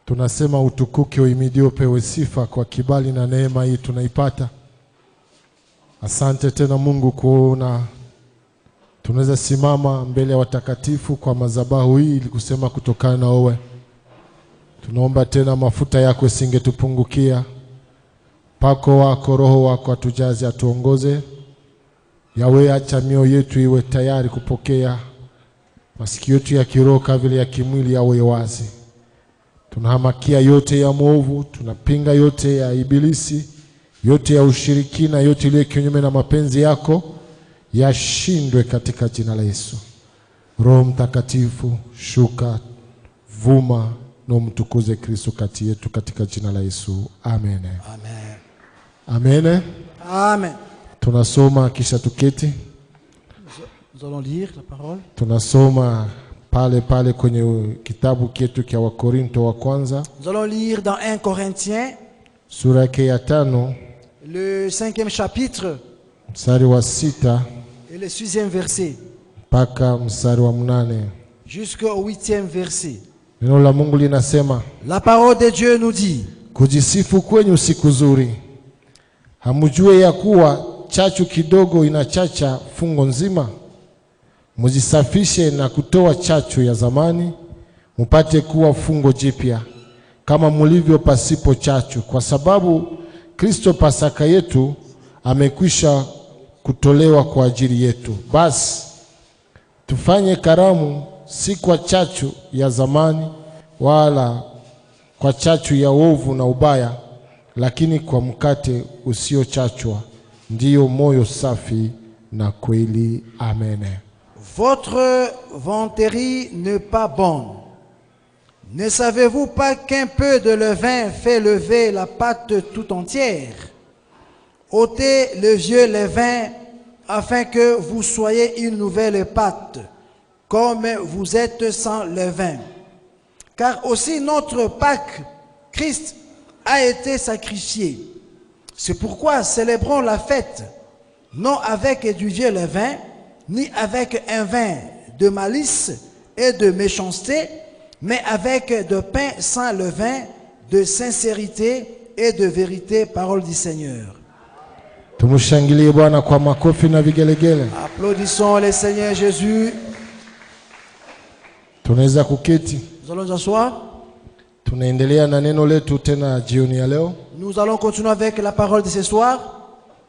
Tunasema utukuke uimidio pewe sifa kwa kibali na neema hii tunaipata. Asante tena Mungu kuona tunaweza simama mbele ya watakatifu kwa madhabahu hii ili kusema kutokana na wewe. Tunaomba tena mafuta yako isingetupungukia. Pako wako, roho wako atujaze, atuongoze. Yawe, acha mioyo yetu iwe tayari kupokea. Masikio yetu ya kiroho vile ya kimwili yawe wazi. Tunahamakia yote ya mwovu, tunapinga yote ya ibilisi, yote ya ushirikina, yote iliyo kinyume na mapenzi yako yashindwe katika jina la Yesu. Roho Mtakatifu, shuka, vuma na umtukuze Kristo kati yetu katika jina la Yesu. Amen. Amen. Amen. Amen. Tunasoma kisha tuketi. Nous allons lire la parole. Tunasoma pale kwenye kitabu chetu cha Wakorinto wa kwanza. Nous allons lire dans 1 Corinthiens, sura ya 5, le 5e chapitre mstari wa 6 et le 6e verset, mpaka mstari wa 8. jusqu'au 8e verset. Neno la Mungu linasema, La parole de Dieu nous dit: kujisifu kwenyu si kuzuri. Hamjue ya kuwa chachu kidogo inachacha fungo nzima? Mujisafishe na kutoa chachu ya zamani, mupate kuwa fungo jipya, kama mulivyo pasipo chachu, kwa sababu Kristo Pasaka yetu amekwisha kutolewa kwa ajili yetu. Basi tufanye karamu, si kwa chachu ya zamani wala kwa chachu ya ovu na ubaya, lakini kwa mkate usiochachwa, ndiyo moyo safi na kweli. Amen. Votre vanterie n'est pas bonne. Ne savez-vous pas qu'un peu de levain fait lever la pâte tout entière? Ôtez le vieux levain afin que vous soyez une nouvelle pâte, comme vous êtes sans levain. Car aussi notre Pâque, Christ, a été sacrifié. C'est pourquoi célébrons la fête, non avec du vieux levain, ni avec un vin de malice et de méchanceté, mais avec de pain sans levain, de sincérité et de vérité, parole du Seigneur. Tumushangilie Bwana kwa makofi na vigelegele. Applaudissons le Seigneur Jésus. Tunaweza kuketi. Nous allons nous asseoir. Tunaendelea na neno letu tena jioni ya leo. Nous allons continuer avec la parole de ce soir.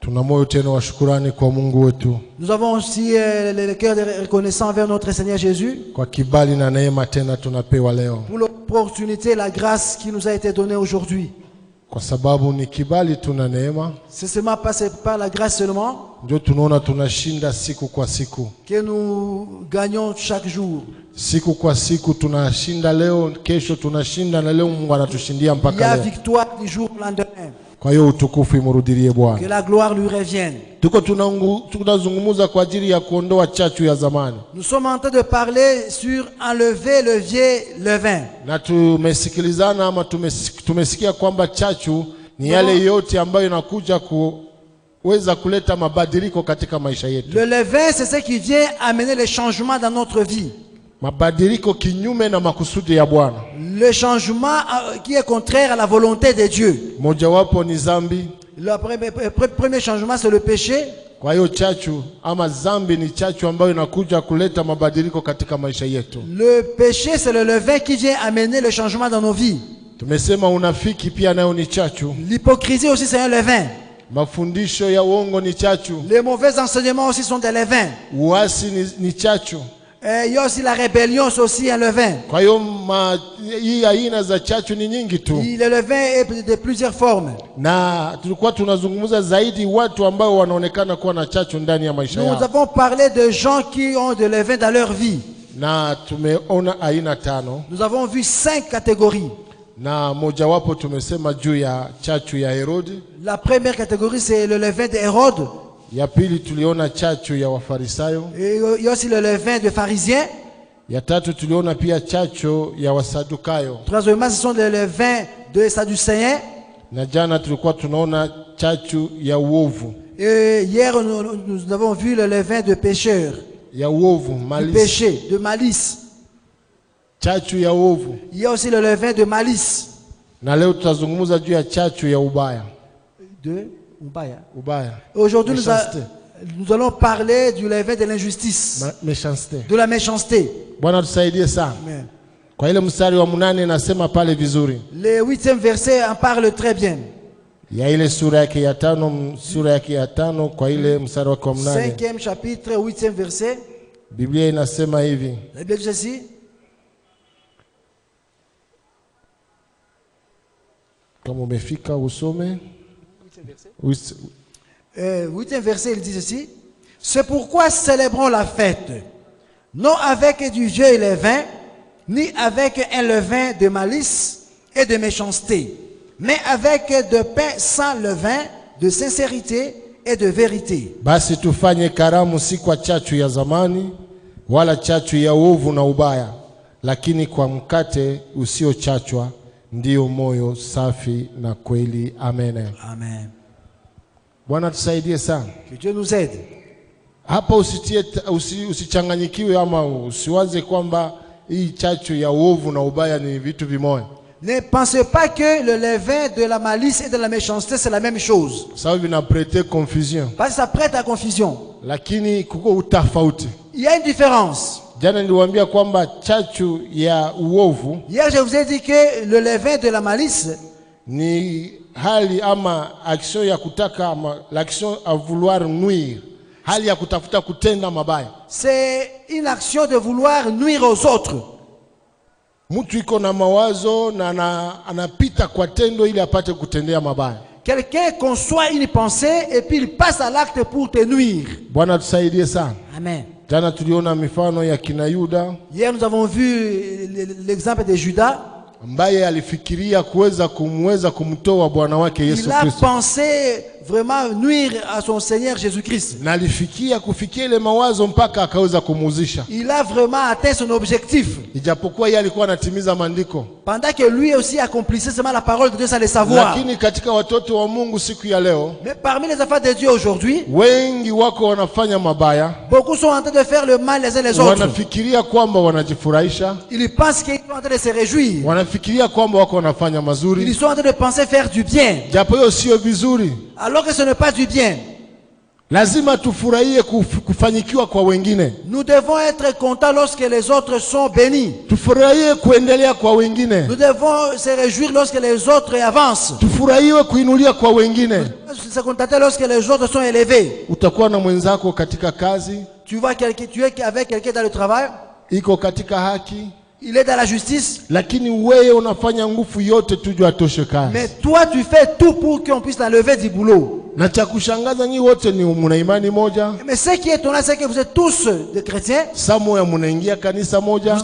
Tuna moyo tena wa shukrani kwa Mungu wetu. Nous avons aussi le cœur de reconnaissant envers notre Seigneur Jésus. Kwa kibali na neema tena tunapewa leo. Pour l'opportunité, la grâce qui nous a été donnée aujourd'hui. Kwa sababu ni kibali tuna neema. C'est seulement passé par la grâce seulement. Ndio tunaona tunashinda siku kwa siku. Que nous gagnons chaque jour. Siku kwa siku tunashinda leo, kesho tunashinda na leo Mungu anatushindia mpaka leo. Il y a victoire du jour au lendemain. Kwa hiyo utukufu imurudilie Bwana. Que la gloire lui revienne. Tuko tunazungumza kwa ajili ya kuondoa chachu ya zamani. Nous sommes en train de parler sur enlever le vieux levain. Na tumesikilizana ama tumesikia kwamba chachu ni yale yote ambayo inakuja kuweza kuleta mabadiliko katika maisha yetu. Le levain, c'est ce qui vient amener les changements dans notre vie. Mabadiliko kinyume na makusudi ya Bwana. Le changement qui est contraire à la volonté de Dieu. Mojawapo ni zambi. Le premier changement, c'est le péché. Kwa hiyo chachu ama zambi ni chachu ambayo inakuja kuleta mabadiliko katika maisha yetu. Le péché, c'est le levain qui vient amener le changement dans nos vies. Tumesema unafiki pia nayo ni chachu. L'hypocrisie aussi, c'est un levain. Mafundisho ya uongo ni chachu. Les mauvais enseignements aussi sont des levains. Uasi ni chachu. Il y a aussi la rébellion, c'est aussi un levain. Kwa hiyo hii aina za chachu ni nyingi tu. Le levain est de plusieurs formes. Na tulikuwa tunazungumza zaidi watu ambao wanaonekana kuwa na chachu ndani ya maisha yao. Nous avons parlé de gens qui ont de levain dans leur vie. Na tumeona aina 5. Nous avons vu 5 catégories. Na mojawapo tumesema juu ya chachu ya Herode. La première catégorie, c'est le levain d'Hérode. Ya pili tuliona chachu ya Wafarisayo. Et il y a aussi le levain des pharisiens. Ya tatu tuliona pia chachu ya Wasadukayo. Troisièmement, ce sont les levains des Sadducéens. Na jana tulikuwa tunaona chachu ya uovu. Et hier, nous avons vu le levain de pécheurs. Ya uovu, Du malice. péché, de malice. chachu ya uovu. Il y a aussi le levain de malice. Na leo tutazungumza juu ya chachu ya ubaya. De ubaya. Ubaya. Aujourd'hui, Méchanceté. nous allons parler du levain de l'injustice, Méchanceté. de la méchanceté. Bwana tusaidie sana. Amen. Kwa ile mstari wa 8 nasema pale vizuri. Le 8e verset en parle très bien. Ya ile sura yake ya 5, sura yake ya 5 kwa ile mstari wa 8. 5e chapitre, 8e verset. Biblia inasema hivi. La Bible dit ceci. Kama umefika usome. 8e verset, il dit ceci. C'est pourquoi célébrons la fête, non avec du vieux levain, ni avec un levain de malice et de méchanceté, mais avec de pain sans levain, de sincérité et de vérité. Basi tufanye karamu si kwa chachu ya zamani, wala chachu ya uovu na ubaya, lakini kwa mkate usiochachwa, ndio moyo safi na kweli. Amen. Amen. Bwana tusaidie sana. Que Dieu nous aide. Hapa usichanganyikiwe ama usiwaze kwamba hii chachu ya uovu na ubaya ni vitu vimoja. Ne pensez pas que le levain de la malice et de la méchanceté c'est la même chose. Ça vina prêter confusion. Parce que ça prête à confusion. Lakini kuko utafauti. Il y a une différence. Jana niliwaambia kwamba chachu ya uovu, hier je vous ai dit que le levain de la malice ni hali ama action ya kutaka ama l'action à vouloir nuire, hali ya kutafuta kutenda mabaya. C'est une action de vouloir nuire aux autres. Mtu iko na mawazo na anapita kwa tendo ili apate kutendea mabaya. Quelqu'un conçoit une pensée et puis il passe à l'acte pour te nuire. Bwana tusaidie sana. Amen. Jana tuliona mifano ya kina Yuda. Hier nous avons vu l'exemple de Judas. Ambaye alifikiria kumweza kumtoa Bwana wake Yesu Kristo. Il a Kristo. pensé vraiment nuire à son Seigneur Jésus-Christ. Na alifikia kufikia ile mawazo mpaka akaweza kumuzisha. Il a vraiment atteint son objectif. Ijapokuwa yeye alikuwa anatimiza maandiko. Pendant que lui aussi accomplissait seulement la parole de Dieu sans le savoir. Lakini katika watoto wa Mungu siku ya leo, mais parmi les enfants de Dieu aujourd'hui, wengi wako wanafanya mabaya. Beaucoup sont en train de faire le mal les uns les autres. Wanafikiria kwamba wanajifurahisha. Ils pensent qu'ils sont en train de se réjouir. Wanafikiria kwamba wako wanafanya mazuri. Ils sont en train de penser faire du bien. Japo hiyo sio vizuri. Alors que ce n'est pas du bien. Lazima tufurahie kufanyikiwa kwa wengine. Nous devons être contents lorsque les autres sont bénis. Tufurahie kuendelea kwa wengine. Nous devons se réjouir lorsque les autres avancent. Tufurahie kuinulia kwa wengine. Se contenter lorsque les autres sont élevés. Utakuwa na mwenzako katika kazi. Tu vois quelqu'un, tu es avec quelqu'un dans le travail. Iko katika haki. Il est dans la justice. Lakini wewe unafanya nguvu yote tujue atoshe kazi. Mais toi tu fais tout pour qu'on puisse l'enlever du boulot. Na cha kushangaza nyinyi wote ni mna imani moja. Mais ce qui est étonnant c'est que vous êtes tous des chrétiens. Samoya mnaingia kanisa moja.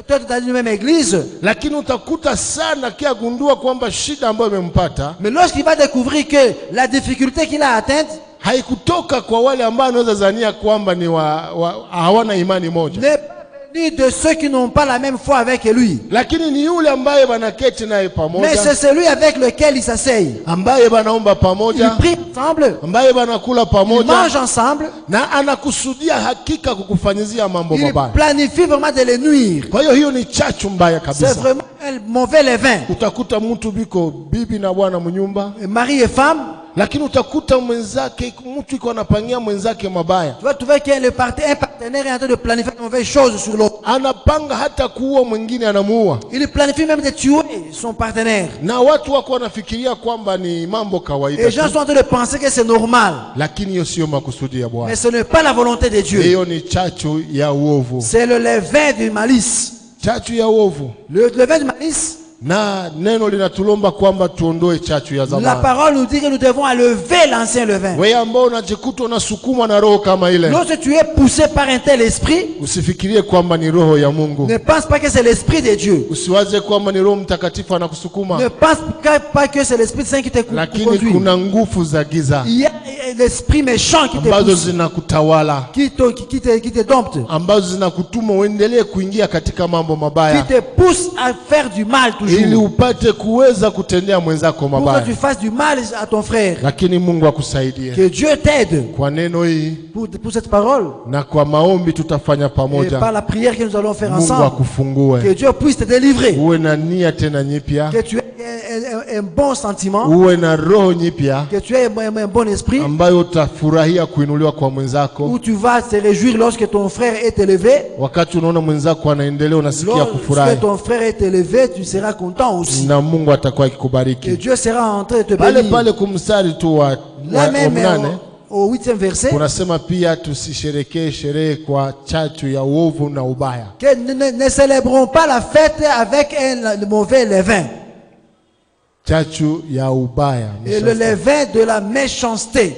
Peut-être dans une même église. Lakini utakuta sana kia gundua kwamba shida ambayo imempata. Mais lorsqu'il va découvrir que la difficulté qu'il a atteinte haikutoka kwa wale ambao wanaweza zania kwamba ni hawana imani moja. Ni de ceux qui n'ont pas la même foi avec lui. Lakini ni yule ambaye banaketi naye pamoja. Mais c'est celui avec lequel il s'asseye. Ambaye banaomba pamoja. Ils prient ensemble. Ambaye banakula pamoja. Ils mangent ensemble. Na anakusudia hakika kukufanyizia mambo mabaya. Il planifie vraiment de les nuire. Kwa hiyo ni chachu mbaya kabisa. C'est vraiment un mauvais levain. Utakuta mtu biko bibi na bwana mnyumba. Mari et femme. Lakini utakuta mwenzake mtu iko anapangia mwenzake mabaya. Tu vas trouver que un partenaire est en train de planifier de mauvaises choses sur l'autre. Anapanga hata kuua mwingine anamuua. Il planifie même de tuer son partenaire. Na watu wako wanafikiria kwamba ni mambo kawaida. Les gens sont en train de penser que c'est normal. Lakini hiyo sio makusudi ya Bwana. Mais ce n'est pas la volonté de Dieu. Hiyo ni chachu ya uovu. C'est le levain du malice. Chachu ya uovu. Le levain du malice. Na neno linatulomba kwamba tuondoe chachu ya zamani. La parole nous dit que nous devons enlever l'ancien levain. Wewe ambao unajikuta unasukumwa na roho kama ile. Lorsque tu es poussé par un tel esprit, usifikirie kwamba ni roho ya Mungu. Ne pense pas que c'est l'esprit de Dieu. Usiwaze kwamba ni Roho Mtakatifu anakusukuma. Ne pense pas que c'est l'Esprit Saint qui te conduit. Lakini kuna nguvu za giza. Il y a l'esprit méchant qui te ambazo pousse, zinakutawala, qui te dompte, ambazo zinakutuma uendelee kuingia katika mambo qui mabaya, te pousse à faire du mal ili toujours, upate kuweza kutendea mwenzako pour que tu mabaya. fasses du mal à ton frère. Lakini Mungu akusaidie Que Dieu t'aide kwa neno hii pour cette parole, na kwa maombi tutafanya et pamoja. par la prière que nous allons faire Mungu ensemble. akufungue, Que Dieu puisse te délivrer, uwe na nia tena nyipya, que tu aies un bon sentiment, uwe na roho nyipya que tu aies un bon esprit, ambayo utafurahia kuinuliwa kwa mwenzako. où tu vas te réjouir lorsque ton frère est élevé. Wakati unaona mwenzako anaendelea, unasikia Lorsque kufurahi, ton frère est élevé, tu seras content aussi. na Mungu atakuwa Et akikubariki. Dieu sera en train de te Pale bénir. pale kumstari tu wa Là même mnane au 8e verset, kunasema pia tusisherekee sherehe kwa chachu ya uovu na ubaya. que ne célébrons pas la fête avec le mauvais levain. Chachu ya ubaya, Et le levain de la méchanceté.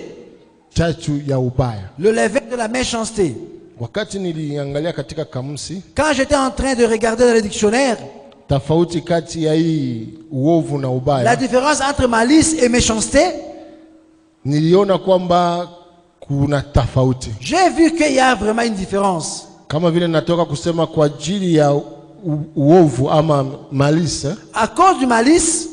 chachu ya ubaya. Le levain de la méchanceté. Wakati niliangalia katika kamusi Quand j'étais en train de regarder dans le dictionnaire, tofauti kati ya hii uovu na la ubaya, différence entre malice et méchanceté, niliona kwamba kuna tofauti. j'ai vu qu'il y a vraiment une différence. Kama vile natoka kusema kwa ajili ya uovu ama malice, À cause du malice,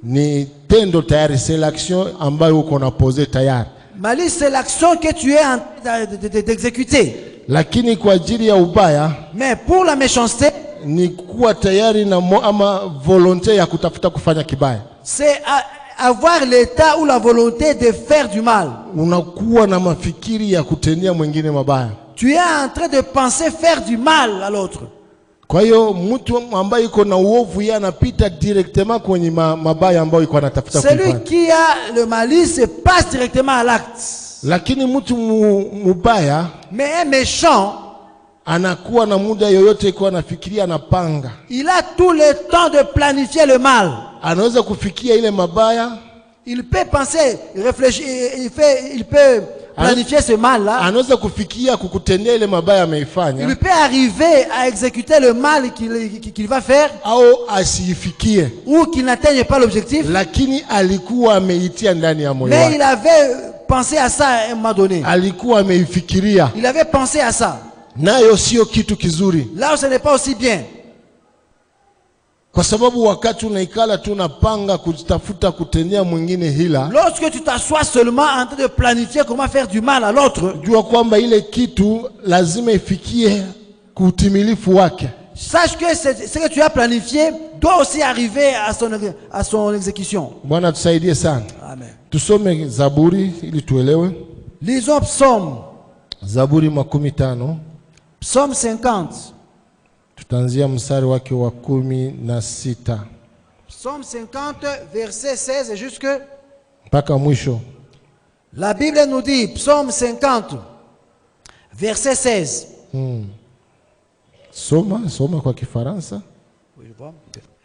ni tendo tayari, c'est l'action ambayo uko na pose tayari. malice c'est l'action que tu es en train d'exécuter. Lakini kwa ajili ya ubaya Mais pour la méchanceté, ni kuwa tayari na ama volonté ya kutafuta kufanya kibaya. c'est avoir l'état ou la volonté de faire du mal. Unakuwa na mafikiri ya kutendea mwingine mabaya. Tu es en train de penser faire du mal à l'autre. Kwa hiyo mtu ambaye iko na uovu yeye anapita directement kwenye mabaya ambayo iko anatafuta Celui kufanya. qui a le malice passe directement à l'acte. Lakini mtu mubaya Mais un méchant, anakuwa na muda yoyote iko anafikiria, anapanga. il a tout le temps de planifier le mal. Anaweza kufikia ile mabaya, Il peut penser, réfléchir, il peut planifier ce mal-là. anaweza kufikia kukutendea ile mabaya ameifanya, Il peut arriver à exécuter le mal qu'il va faire, au asiifikie, ou qu'il n'atteigne pas l'objectif. lakini alikuwa ameitia ndani ya moyo Mais il wake, avait pensé à ça à un moment donné. alikuwa ameifikiria, Il avait pensé à ça. nayo sio kitu kizuri, Là où ce n'est pas aussi bien. kwa sababu wakati unaikala tu unapanga kutafuta kutendea mwingine hila, Lorsque tu t'assois seulement en train de planifier comment faire du mal à l'autre, jua kwamba ile kitu lazima ifikie kuutimilifu wake. sache que ce que tu as planifié doit aussi arriver à son exécution. Bwana tusaidie sana. Amen. Tusome Zaburi ili tuelewe. Lisons Psaume. Zaburi 15, Psaume 50. tutaanzia mstari wake wa 16 Psaume 50, verset 16 jusque. mpaka mwisho. La Bible nous dit, Psaume 50, verset 16. Soma kwa Kifaransa.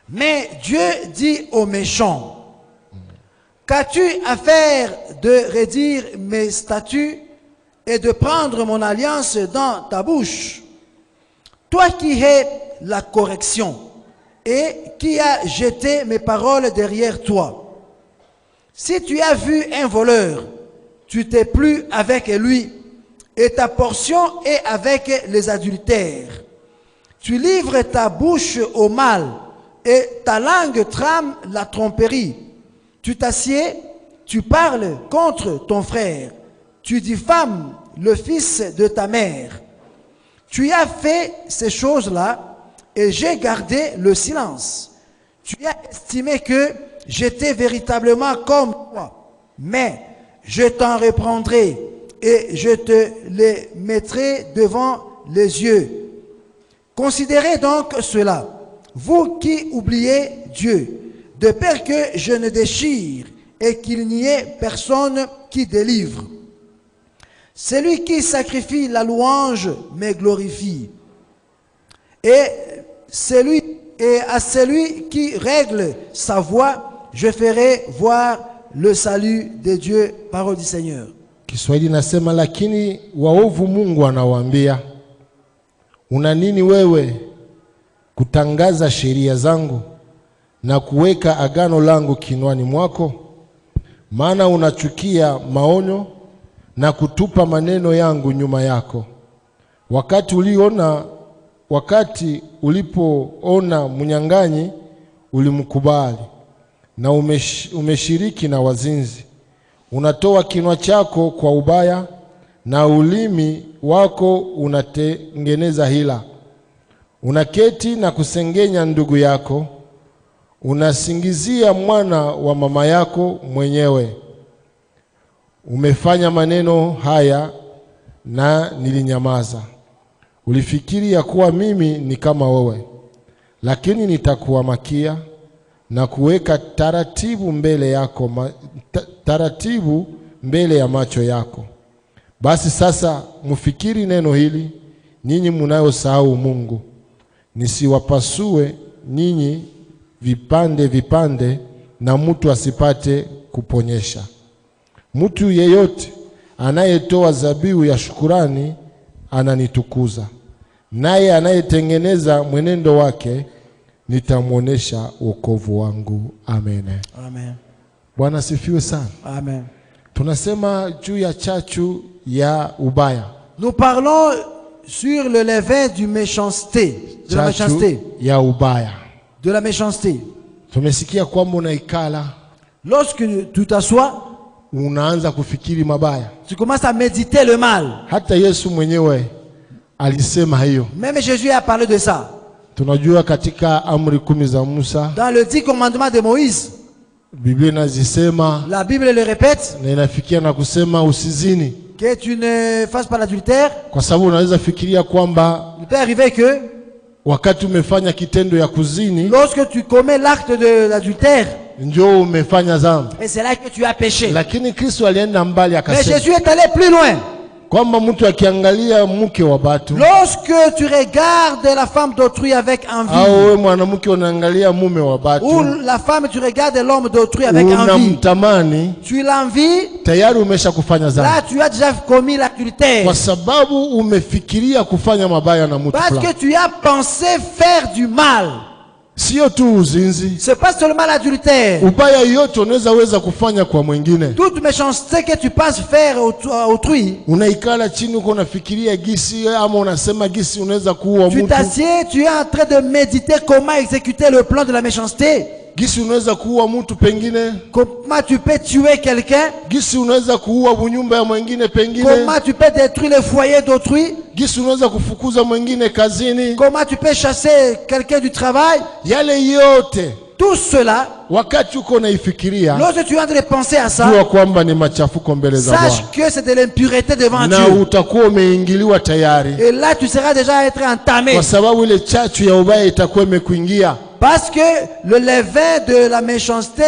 Mais Dieu dit aux méchants, qu'as-tu à faire de redire mes statuts et de prendre mon alliance dans ta bouche? Toi qui es la correction et qui as jeté mes paroles derrière toi. Si tu as vu un voleur, tu t'es plu avec lui, et ta portion est avec les adultères. Tu livres ta bouche au mal, et ta langue trame la tromperie. Tu t'assieds, tu parles contre ton frère, tu diffames le fils de ta mère. Tu as fait ces choses-là, et j'ai gardé le silence. Tu as estimé que j'étais véritablement comme toi, mais je t'en reprendrai, et je te les mettrai devant les yeux. Considérez donc cela, vous qui oubliez Dieu, de peur que je ne déchire et qu'il n'y ait personne qui délivre. Celui qui sacrifie la louange me glorifie. Et à celui qui règle sa voie, je ferai voir le salut de Dieu, parole du Seigneur. Kiswahili nasema, lakini waovu Mungu anawaambia, una nini wewe kutangaza sheria zangu na kuweka agano langu kinwani mwako? Maana unachukia maonyo na kutupa maneno yangu nyuma yako. Wakati ulipoona mnyang'anyi ulimkubali, na umeshiriki na wazinzi. Unatoa kinywa chako kwa ubaya, na ulimi wako unatengeneza hila. Unaketi na kusengenya ndugu yako, unasingizia mwana wa mama yako mwenyewe. Umefanya maneno haya na nilinyamaza. Ulifikiri ya kuwa mimi ni kama wewe, lakini nitakuamakia na kuweka taratibu mbele ya macho yako. Basi sasa mfikiri neno hili, ninyi mnayosahau Mungu, nisiwapasue ninyi vipande vipande, na mtu asipate kuponyesha. Mtu yeyote anayetoa zabihu ya shukurani ananitukuza, naye anayetengeneza mwenendo wake nitamwonesha wokovu wangu. Amen. Amen. Bwana sifiwe sana. Amen. Tunasema juu ya chachu ya ubaya. Nous parlons sur le levain du méchanceté, de la méchanceté. Ya ubaya. De la méchanceté. Tumesikia kwamba unaikala, lorsque tu t'assois, unaanza kufikiri mabaya. Tu commences à méditer le mal. Hata Yesu mwenyewe alisema hiyo. Même Jésus a parlé de ça. Tunajua katika amri 10 za Musa, dans le 10 commandements de Moïse, Biblia inazisema, la Bible le répète, na inafikia na kusema usizini, que tu ne fasses pas l'adultère. Kwa sababu unaweza fikiria kwamba il peut arriver que wakati umefanya kitendo ya kuzini, lorsque tu commets l'acte de l'adultère, ndio umefanya dhambi. Et c'est là que tu as péché. Lakini Kristo alienda mbali akasema, mais Jésus est allé plus loin. Kwamba mtu akiangalia mke wa watu, lorsque tu regardes la femme d'autrui avec envie, au wewe mwanamke unaangalia mume wa watu, ou la femme tu regardes l'homme d'autrui avec envie, unamtamani, tu l'envies, tayari umeshakufanya dhambi. Là tu as déjà commis l'adultère. Kwa sababu umefikiria kufanya mabaya na mtu fulani. Parce que tu as pensé faire du mal. Sio tu uzinzi. C'est pas seulement l'adultère. Ubaya yote unaweza kufanya kwa mwingine. Toute méchanceté que tu penses faire autrui. Unaikala chini uko unafikiria gisi ama unasema gisi unaweza kuua mtu. Tu t'assieds, tu es en train de méditer comment exécuter le plan de la méchanceté. Gisi unaweza kuua mtu pengine. Comment tu peux tuer quelqu'un? Gisi unaweza kuua bunyumba ya mwingine pengine. Comment tu peux détruire le foyer d'autrui? Gisi unaweza kufukuza mwingine kazini. Comment tu peux chasser quelqu'un du travail? Yale yote, tout cela, wakati uko unaifikiria, lorsque tu es en train de penser à ça, jua kwamba ni machafuko mbele za Bwana. Sache que c'est de l'impureté devant Dieu. Na utakuwa umeingiliwa tayari. Et là tu seras déjà être entamé. Kwa sababu ile chachu ya ubaya itakuwa imekuingia. Parce que le levain de la méchanceté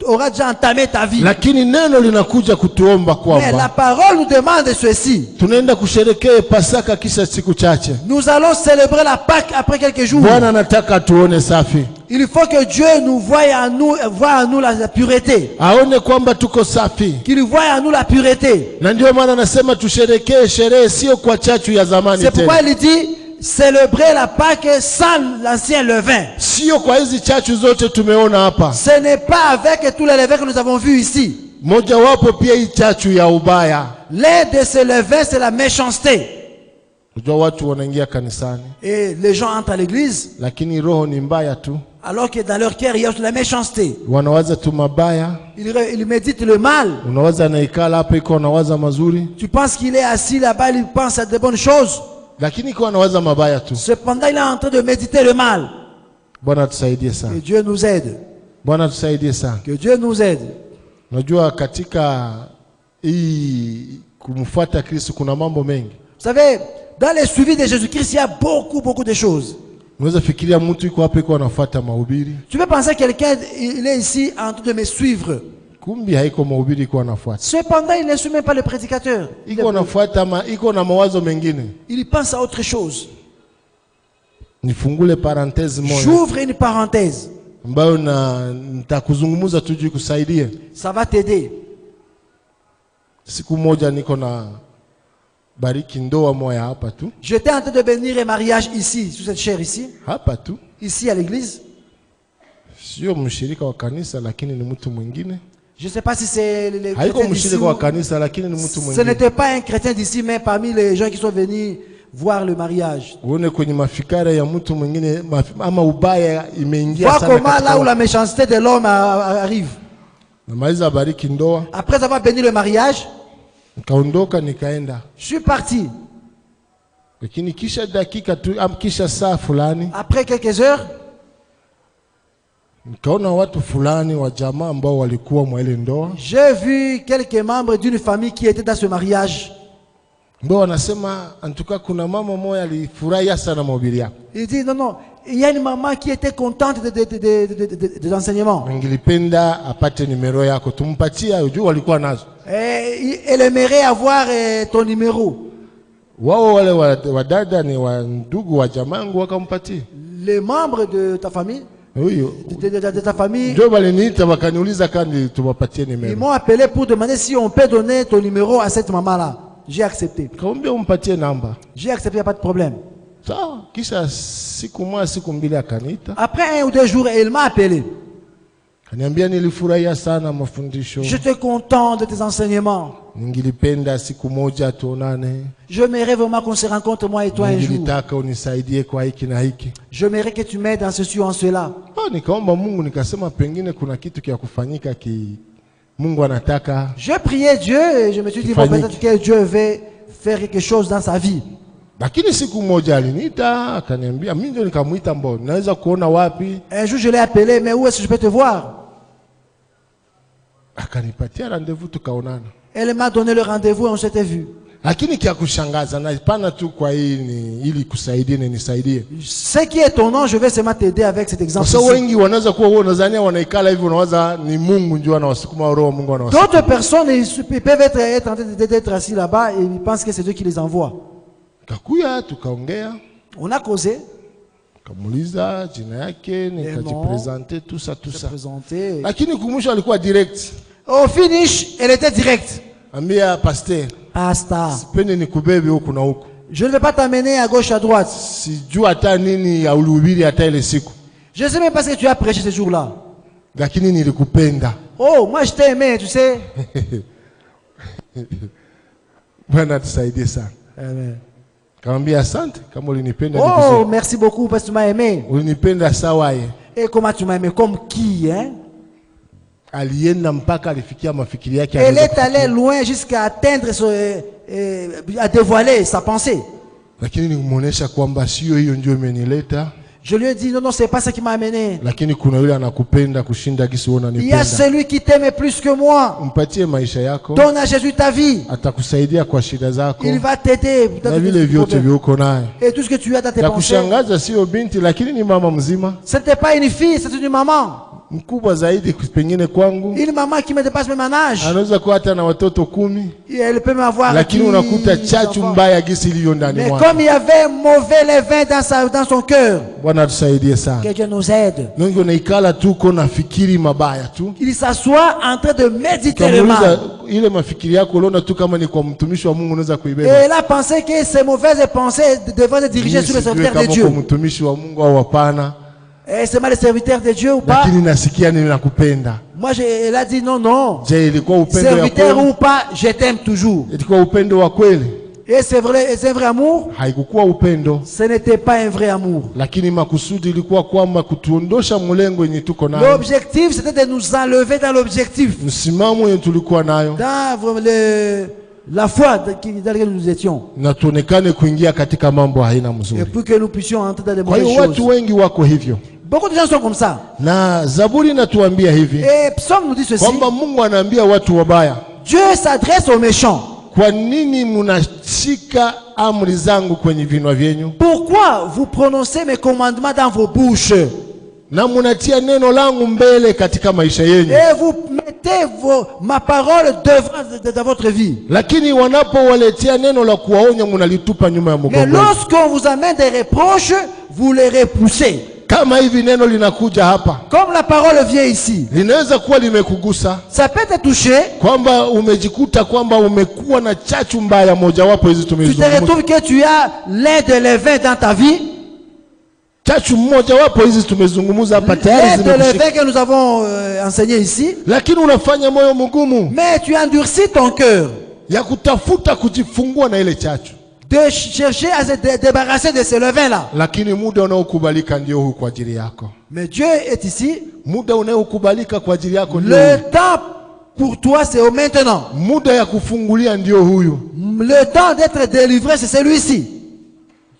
aura déjà entamé ta vie. Lakini neno linakuja kutuomba kwamba, mais la parole nous demande ceci. Tunaenda kusherehekea Pasaka kisha siku chache. Nous allons célébrer la Pâque après quelques jours. Bwana anataka tuone safi. Il faut que Dieu nous voie en nous la pureté. Aone kwamba tuko safi. Qu'il voie en nous la pureté. Na ndio maana anasema tusherehekee sherehe sio kwa chachu ya zamani tena. C'est pourquoi il dit célébrer la Pâque sans l'ancien levain. Sio kwa hizi chachu zote tumeona hapa. Ce n'est pas avec tous les levains que nous avons vus ici. Moja wapo pia hii chachu ya ubaya. L'un de ces levains c'est la méchanceté. Unajua watu wanaingia kanisani. Et les gens entrent à l'église. Lakini roho ni mbaya tu. Alors que dans leur cœur il y a la méchanceté. Wanawaza tu mabaya. Ils méditent le mal. Unawaza anaikala hapa iko anawaza mazuri. Tu penses qu'il est assis là-bas, il pense à de bonnes choses. Lakini iko anawaza mabaya tu. Cependant il est en train de méditer le mal. Bwana tusaidie sana. Que Dieu nous aide. Bwana tusaidie sana. Que Dieu nous aide. Unajua katika hii kumfuata Kristo kuna mambo mengi. Vous savez, dans le suivi de Jésus-Christ, il y a beaucoup de choses. Unaweza fikiria mtu yuko hapa yuko anafuata mahubiri. Tu peux penser que quelqu'un il est ici en train de me suivre. Kumbi haiko mahubiri yuko anafuata. Cependant, il ne suit même pas le prédicateur. Iko anafuata iko na mawazo mengine. Il pense à autre chose. Nifungule parenthèse moja. J'ouvre une parenthèse. Ambayo nitakuzungumza tu juu kusaidie. Ça va t'aider. Siku moja niko na bariki ndoa moja hapa tu. J'étais en train de bénir un mariage ici, sous cette chaire ici. Hapa tu. Ici à l'église. Sio mshirika wa kanisa lakini ni mtu mwingine. Je ne sais pas si c'est les Haiko chrétiens d'ici. mshirika wa kanisa lakini ni mtu Ce mwingine. n'était pas un chrétien d'ici, mais parmi les gens qui sont venus voir le mariage. Uone kwenye mafikara ya mtu mwingine ama ubaya imeingia Vois sana comment là où la katika. méchanceté de l'homme arrive. Namaliza bariki ndoa, Après avoir béni le mariage, nikaondoka nikaenda. je suis parti. Lakini kisha dakika tu kisha saa fulani Après quelques heures, nikaona watu fulani wa jamaa ambao walikuwa mwa ile ndoa. j'ai vu quelques membres d'une famille qui étaient dans ce mariage. Ndio wanasema antuka kuna mama moja alifurahia sana mahubiri yako. Il dit non, non, il y a une maman qui était contente des enseignements. Ningilipenda apate numero yako tumpatie, unajua walikuwa nazo. Elle aimerait avoir ton numéro. Wao wale wadada ni wa ndugu wa jamangu wakampatia. Les membres de ta famille, Huyo de ta famille, ndio waliniita wakaniuliza kandi tuwapatie ils numero. m'ont appelé pour demander si on peut donner ton numéro à cette maman-là. J'ai accepté. Kaambia umpatie namba. J'ai accepté, il n'y a pas de problème. Sawa, kisha siku moja siku mbili akaniita. Après 1 ou 2 jours, elle m'a appelé. Kaniambia nilifurahia sana mafundisho. J'étais content de tes enseignements. Ningilipenda siku moja tuonane. J'aimerais vraiment qu'on se rencontre moi et toi un jour. Ningilitaka unisaidie kwa hiki na hiki. J'aimerais que tu m'aides en ceci ou en cela. Nikaomba Mungu nikasema pengine kuna kitu kia kufanyika Mungu anataka. Je priais Dieu et je me suis dit bon, peut-être que Dieu veut faire quelque chose dans sa vie. Lakini siku moja aliniita akaniambia, mimi ndio nikamuita, mbona naweza kuona wapi? Un jour je l'ai appelé, mais où est-ce que je peux te voir? Akanipatia rendez-vous tukaonana. Elle m'a donné le rendez-vous et on s'était vu. Lakini kia kushangaza na pana tu kwa hii ili kusaidie na nisaidie. Ce qui est ton nom, je vais seulement t'aider avec cet exemple. Sasa wengi wanaweza kuwa wao nadhania wanaikala hivi, unawaza ni Mungu ndio anawasukuma, roho Mungu anawasukuma. D'autres personnes ils peuvent être en train d'être assis là-bas et ils pensent que c'est Dieu qui les envoie. Kakuya tukaongea. On a causé. Kamuliza jina yake, nikajipresenter tout ça. Lakini kumusha alikuwa direct. Au finish, elle était directe. Ambia pasteur. Pasteur. Sipende nikubebe huku na huku. Je ne vais pas t'amener à gauche à droite. Sijua hata nini ya ulihubiri hata ile siku. Je sais même pas ce que tu as prêché ce jour-là. Lakini nilikupenda. Oh, moi je t'ai aimé, tu sais. Bwana tusaidie sana. Amen. Kaambia asante kama ulinipenda. Oh, merci beaucoup parce que tu m'as aimé. Ulinipenda sawa ye. Et comment tu m'as aimé? Comme qui, hein? Alienda mpaka alifikia mafikiri yake. Elle est allée loin jusqu'à atteindre à dévoiler sa pensée. Lakini nimuonesha kwamba sio hiyo ndio imenileta. Je lui ai dit non, non, c'est pas ça qui m'a amené. Lakini kuna yule anakupenda kushinda kisi uona nipenda. Il y a celui qui t'aime plus que moi. Mpatie maisha yako. Donne à Jésus ta vie. Atakusaidia kwa shida zako. Il va t'aider. Na vile vyote vyuko naye. Et tout ce que tu as dans tes pensées. Kushangaza sio binti lakini ni mama mzima. Ce n'était pas une fille, c'est une maman. Mkubwa zaidi pengine kwangu. Une maman qui me dépasse même en âge. Anaweza kuwa hata na watoto 10. Et elle peut m'avoir. Lakini unakuta chachu mbaya gisi ilivyo ndani mwake. Mais comme il y avait mauvais levain dans son cœur. Bwana tusaidie sana. Que Dieu nous aide. Nongo unaikala tu kona fikiri mabaya tu. Il s'assoit en train de méditer le mal. Ile mafikiri yako unaona tu kama ni kwa mtumishi wa Mungu unaweza kuibeba. Et elle a pensé que ces mauvaises pensées devaient se diriger sur le serviteur de Dieu. Kama mtumishi wa Mungu au hapana. Et c'est mal le serviteur de Dieu ou pas? Lakini nasikia ninakupenda. Moi elle a dit non non. Je ilikuwa upendo wa kweli. Serviteur ou pas, je t'aime toujours. Ilikuwa upendo wa kweli. Et c'est vrai, c'est un vrai amour? Haikukuwa upendo. Ce n'était pas un vrai amour. Lakini makusudi ilikuwa kwamba kutuondosha mlengo yenye tuko nayo. L'objectif c'était de nous enlever dans l'objectif. Msimamo yenye tulikuwa nayo. Dans la foi dans laquelle nous étions. Na tuonekane kuingia katika mambo haina mzuri. Et pour que nous puissions entrer dans les mauvaises choses. Kwa hiyo watu wengi wako hivyo. Beaucoup de gens sont comme ça. Na Zaburi inatuambia hivi. Et Psaume nous dit ceci. Kwamba Mungu anaambia watu wabaya. Dieu s'adresse aux méchants. Kwa nini mnashika amri zangu kwenye vinywa vyenu? Pourquoi vous prononcez mes commandements dans vos bouches? Na mnatia neno langu mbele katika maisha yenu. Et vous mettez ma parole devant dans votre vie. Lakini wanapowaletea neno la kuwaonya mnalitupa nyuma ya mgongo. Mais lorsqu'on vous amène des reproches, vous les repoussez. Kama hivi neno linakuja hapa. Comme la parole vient ici. Linaweza kuwa limekugusa. Ça peut te toucher. Kwamba umejikuta kwamba umekuwa na chachu mbaya moja wapo hizi tumezungumza. Tu te retrouves que tu as l'un de levain dans ta vie. chachu mmoja wapo hizi tumezungumza hapa tayari Les de zimekushika. levain que nous avons enseigné ici. Lakini unafanya moyo mgumu Mais tu endurcis ton cœur ya kutafuta kujifungua na ile chachu. de chercher à se débarrasser de ce levain-là. Lakini muda unaokubalika ndio huu kwa ajili yako. Mais Dieu est ici. Muda unaokubalika kwa ajili yako ndio Le huu. temps pour toi, c'est au maintenant. Muda ya kufungulia ndio huyu. Le temps d'être délivré, c'est celui-ci.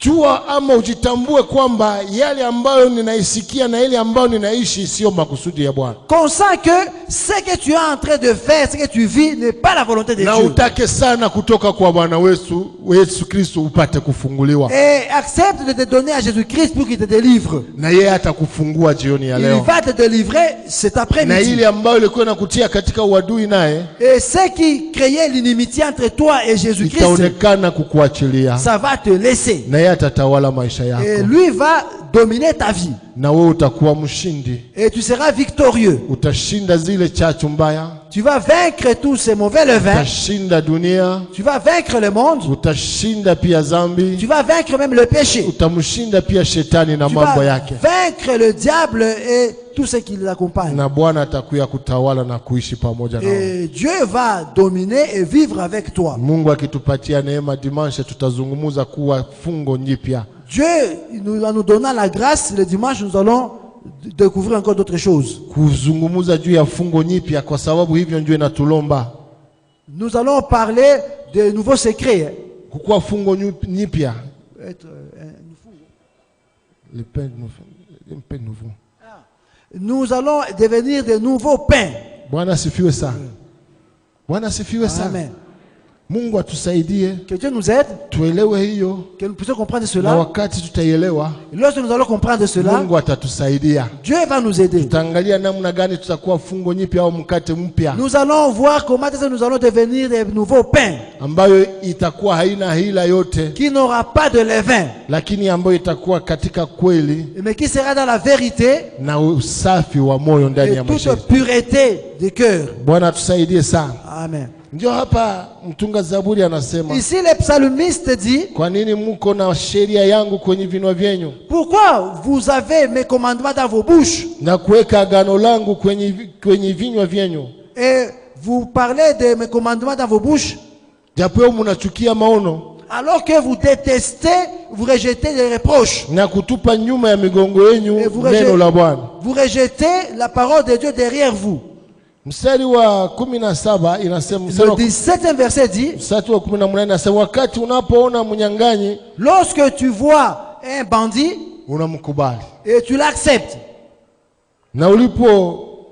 Jua ama ujitambue kwamba yale ambayo ninaisikia na ile ambayo ninaishi sio makusudi ya Bwana. Consent que ce que tu es en train de faire, ce que tu vis, n'est pas la volonté de Na Dieu. utake sana kutoka kwa Bwana wetu Yesu Kristo upate kufunguliwa. Et accepte de te donner à Jésus-Christ pour qu'il te délivre. Na yeye atakufungua jioni ya Il leo. va te délivrer cet Na après-midi. ile ambayo ilikuwa inakutia katika uadui naye Et ce qui créait l'inimitié entre toi et Jésus-Christ, itaonekana kukuachilia. ça va te laisser. Na yeye atatawala maisha Et yako. lui va dominer ta vie. Na wewe utakuwa mshindi. Et tu seras victorieux. Utashinda zile chachu mbaya. Tu vas vaincre tous ces mauvais levains. Utashinda dunia. Tu vas vaincre le monde. Utashinda pia zambi. Tu vas vaincre même le péché. Utamshinda pia shetani na Tu mambo vas yake. vaincre le diable et tout ce qui l'accompagne. Na Bwana atakuya kutawala na kuishi pamoja nao. Et Dieu va dominer et vivre avec toi. Mungu akitupatia neema dimanche tutazungumuza kuwa fungo nyipya. Dieu, en nous donnant la grâce, le dimanche, nous allons découvrir encore d'autres choses. Kuzungumuza juu ya fungo nyipya kwa sababu hivyo ndio inatulomba. Nous allons parler de nouveaux secrets. Kukuwa fungo nyipya. Être, Le pain nouveau. nous allons devenir de nouveaux pains. Bwana asifiwe sana. Bwana asifiwe sana. Amen. Mungu atusaidie Que Dieu nous aide, tuelewe hiyo, que nous puissions comprendre na cela. wakati tutaielewa Et lorsque nous allons comprendre cela, Mungu atatusaidia. Dieu va nous aider. Tutaangalia namna gani tutakuwa fungo nyipya au mkate mpya Nous allons voir comment est-ce que nous allons devenir des nouveaux pains ambayo itakuwa haina hila yote, qui n'aura pas de levain, lakini ambayo itakuwa katika kweli mais qui sera dans la vérité na usafi wa moyo ndani et ya maisha toute yetu. pureté du cœur. Bwana atusaidie sana. Amen. Ndio hapa mtunga Zaburi anasema, Ici, le psalmiste dit, kwa nini mko na sheria yangu kwenye vinwa vyenyu pourquoi vous avez mes commandements dans vos bouches na kuweka agano langu kwenye vinywa vyenyu, et vous parlez de mes commandements dans vos bouches, japo mnachukia maono alors que vous détestez, vous rejetez les reproches na kutupa nyuma ya migongo yenu et vous neno la Bwana. rejetez la parole de Dieu derrière vous. Mstari wa 17 inasema, Le 17e verset dit, mstari wa 18 inasema, wakati unapoona mnyang'anyi lorsque tu vois un bandit unamkubali, et tu l'acceptes,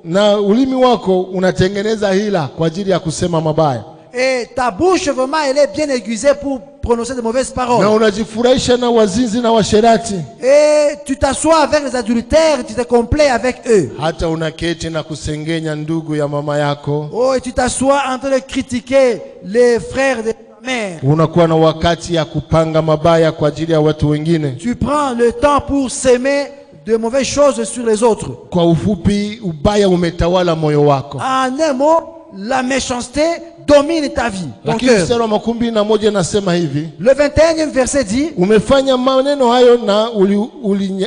na ulimi wako unatengeneza hila kwa ajili ya kusema mabaya, et ta bouche vraiment elle est bien aiguisée pour prononcer de mauvaises na paroles, unajifurahisha na wazinzi na washerati, et tu t'assois avec les adultères, tu te complais avec eux, hata unaketi na kusengenya ndugu ya mama yako. oh, et tu t'assois en train de critiquer les frères de ta mère. Unakuwa na wakati ya kupanga mabaya kwa ajili ya watu wengine. Tu prends le temps pour s'aimer de mauvaises choses sur les autres. Kwa ufupi, ubaya umetawala moyo wako. En un mot, la méchanceté domine ta vie, ton Lakini cœur. mstari wa 21 nasema hivi, Le 21e verset dit, umefanya maneno hayo na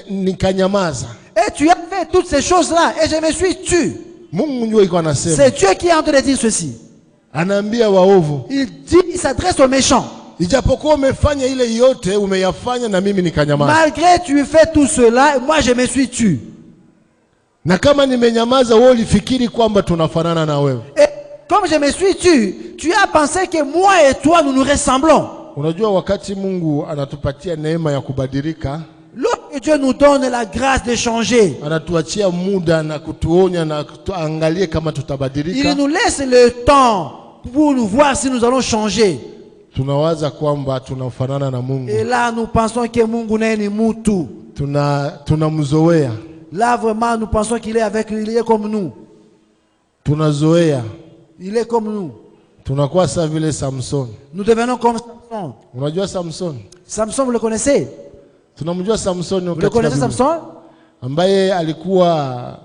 nikanyamaza. et tu as fait toutes ces choses-là et je me suis tu. Mungu ndio iko anasema, C'est Dieu qui est en train de dire ceci. anaambia waovu, Il dit, il s'adresse aux méchants. ijapokuwa umefanya ile yote umeyafanya na mimi nikanyamaza. Malgré tu fais tout cela, moi je me suis tu. Na kama nimenyamaza, wewe ulifikiri kwamba tunafanana na wewe. Et comme je me suis tu as pensé que moi et toi nous nous ressemblons. Unajua, wakati Mungu anatupatia neema ya kubadilika, Lorsque Dieu nous donne la grâce de changer, anatuachia muda na kutuonya na kutuangalie kama tutabadilika. il nous laisse le temps pour nous voir si nous allons changer. Tunawaza kwamba tunafanana na Mungu. Et là nous pensons que Mungu ni mutu. Tunamzoea. Là vraiment nous pensons qu'il est avec lui, il est comme nous. Tunazoea. Il est comme nous. Tunakuwa sawa vile Samson. Nous devenons comme Samson. Unajua Samson? Samson, vous le connaissez? Tunamjua Samson Vous le connaissez, Samson? ambaye alikuwa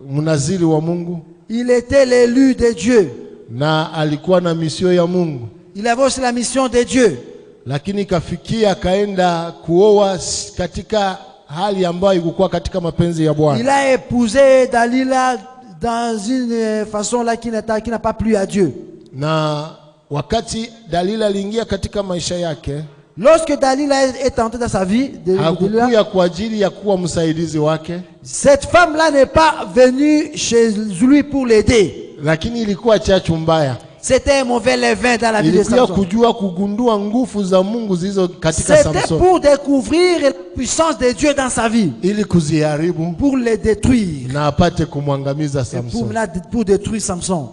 mnaziri wa Mungu Il était l'élu de Dieu. na alikuwa na misio ya Mungu, Il avait aussi la mission de Dieu. lakini kafikia akaenda kuoa katika hali ambayo ilikuwa katika mapenzi ya Bwana. Il a épousé Dalila dans une façon là qui n'a pas plu à Dieu. Na wakati Dalila aliingia katika maisha yake, Lorsque Dalila est entrée dans sa vie, hakukuja kwa ajili ya kuwa msaidizi wake, cette femme-là n'est pas venue chez lui pour l'aider. lakini ilikuwa chachu mbaya. C'était un mauvais levain dans la vie de Ilikuwa Samson. kujua kugundua nguvu za Mungu zilizo katika C'était Samson, pour découvrir la puissance de Dieu dans sa vie, ili kuziharibu pour les détruire, na apate kumwangamiza et Samson. pour détruire Samson.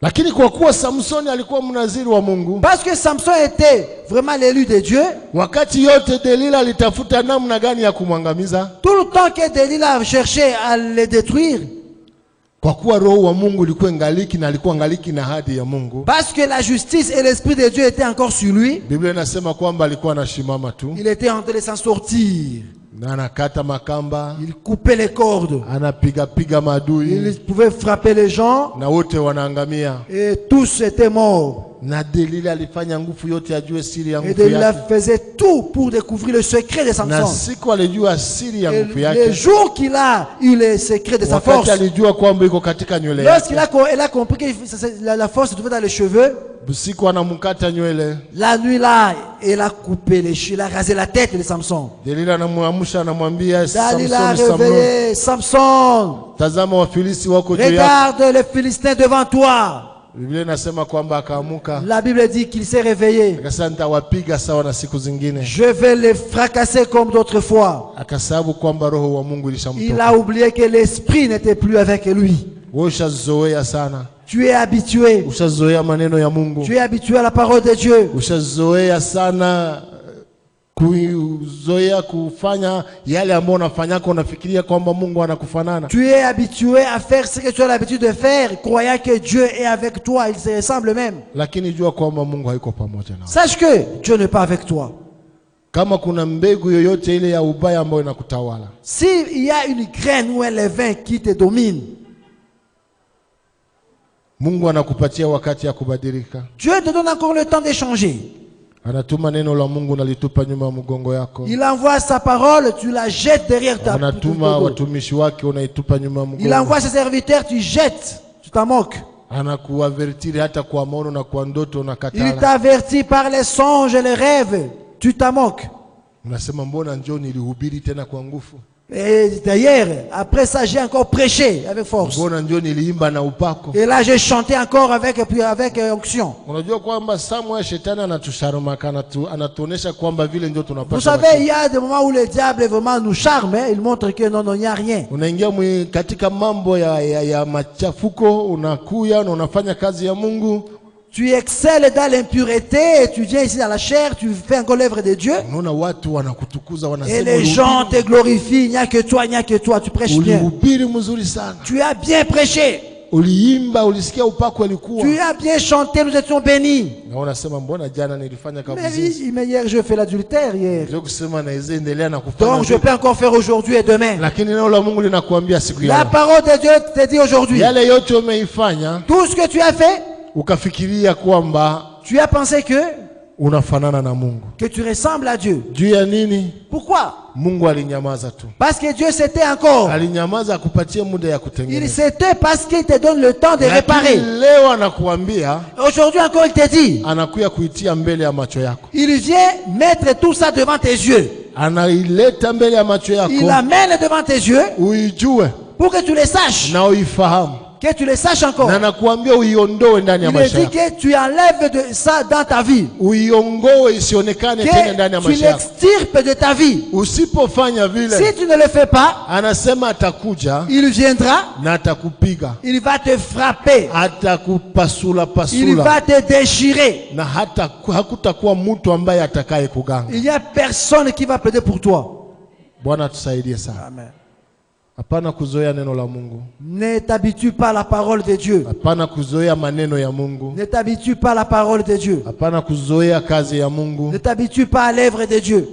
Lakini kwa kuwa Samsoni alikuwa mnaziri wa Mungu, Parce que Samson était vraiment l'élu de Dieu, wakati yote Delila alitafuta namna gani ya kumwangamiza, tout le temps que Delilah cherchait à le détruire, kwa kuwa roho wa Mungu ilikuwa ngaliki na alikuwa ngaliki na ahadi ya Mungu. parce que la justice et l'esprit de Dieu étaient encore sur lui, Biblia inasema kwamba alikuwa anashimama tu, il était en train de s'en sortir. na anakata makamba, Il coupait les cordes, anapiga maadui, il pouvait frapper les gens na wote wanaangamia. et tous étaient morts. Na Delila alifanya nguvu yote ajue siri ya Et nguvu Delilah yake, faisait tout pour découvrir le secret de na Samson. siku alijua siri ya Et nguvu le yake, jour qu'il a eu le secret de sa wakati force, alijua kwamba iko katika nywele yake, lorsqu'il a compris que la force se trouvait dans les cheveux, usiku anamkata nywele, la nuit là, il a coupé les cheveux, il a rasé la tête de Samson. Delila anamwamsha, anamwambia Dalila a Samson, réveillé Samson, tazama Wafilisti wako juu yako. regarde les Philistins devant toi. Biblia inasema kwamba akaamuka, La Bible dit qu'il s'est réveillé. akasema nitawapiga sawa na siku zingine. Je vais les fracasser comme d'autres fois. Akasababu kwamba roho wa Mungu Il ilishamtoka. a oublié que l'esprit n'était plus avec lui. Wewe ushazoea sana, Tu es habitué. ushazoea maneno ya Mungu, Tu es habitué à la parole de Dieu. ushazoea sana kuzoea kufanya yale ambayo unafanyako, unafikiria kwamba Mungu anakufanana. Tu es habitué à faire ce que tu as l'habitude de faire, croyant que Dieu est avec toi, il se ressemble même. Lakini jua kwamba Mungu haiko pamoja nawe. Sache que Dieu n'est pas avec toi. Kama kuna mbegu yoyote ile ya ubaya ambayo inakutawala, S'il y a une graine ou un levain qui te domine, Mungu anakupatia wakati ya kubadilika. Dieu te donne encore le temps de changer. Anatuma neno la Mungu nalitupa nyuma ya mgongo yako. Il envoie sa parole, tu la jettes derrière ta Anatuma dos. watumishi wake unaitupa nyuma ya Il mgongo. envoie ses serviteurs, tu jettes, tu t'en moques. Anakuavertiri hata kwa maono na kwa ndoto Il unakatala. t'avertit par les songes et les rêves, tu t'en moques. Unasema mbona njoo nilihubiri tena kwa nguvu? Et d'ailleurs, après ça, j'ai encore prêché avec force. Mbona njoo niliimba na upako? Et là, j'ai chanté encore avec onction. Unajua kwamba Samuel shetani anatusharumaka, anatuonesha kwamba vile ndio Vous tunapaswa. savez, il y a des moments où le diable vraiment nous charme, hein. Il montre que non, il n'y a rien. Unaingia katika mambo ya machafuko, unakuya na unafanya kazi ya Mungu. Tu excelles dans l'impureté et tu viens ici dans la chair, tu fais encore l'œuvre de Dieu. Unaona watu wanakutukuza, Et wanasema les gens te glorifient, il n'y a que toi, tu prêches bien. ulihubiri mzuri sana. Tu as bien prêché, Uliimba, ulisikia upako alikuwa. tu as bien chanté, nous étions bénis. Na unasema mbona jana nilifanya Mais kabuzi. mais hier, je fais l'adultère hier. Ndio kusema naweza endelea na kufanya. Donc je peux encore faire aujourd'hui et demain. Lakini neno la Mungu linakuambia siku ya La leo, parole de Dieu te dit aujourd'hui, yale yote umeifanya tout ce que tu as fait, ukafikiria kwamba tu as pensé unafanana na Mungu. que tu ressembles à Dieu. Juu ya nini? Pourquoi? Mungu alinyamaza tu. Parce que Dieu s'était encore. Alinyamaza akupatie muda ya Il kutengeneza. s'était parce qu'il te donne le temps de réparer. Lakini leo anakuambia, Aujourd'hui encore, il te dit, anakuya kuitia mbele ya macho yako. il vient mettre tout ça devant tes yeux. Anaileta mbele ya macho Il yako, l'amène devant tes yeux uijue pour que tu le saches. na uifahamu. Que tu le saches encore. Na anakuambia uiondoe ndani ya Il te maisha dit yako. que tu enlèves de ça dans ta vie. Uiongoe isionekane tena ndani ya Que tu maisha yako. l'extirpes de ta vie. Usipofanya vile, Si tu ne le fais pas, anasema atakuja il viendra, na atakupiga, il va te frapper, atakupasula il pasula, va te déchirer. na hata hakutakuwa mtu ambaye atakaye kuganga. Il n'y a personne qui va plaider pour toi. Bwana tusaidie sana. Amen. Hapana kuzoea neno la Mungu, Ne t'habitue pas à la parole de Dieu. hapana kuzoea maneno ya Mungu, Ne t'habitue pas à la parole de Dieu. hapana kuzoea kazi ya Mungu. Ne t'habitue pas à l'œuvre de Dieu.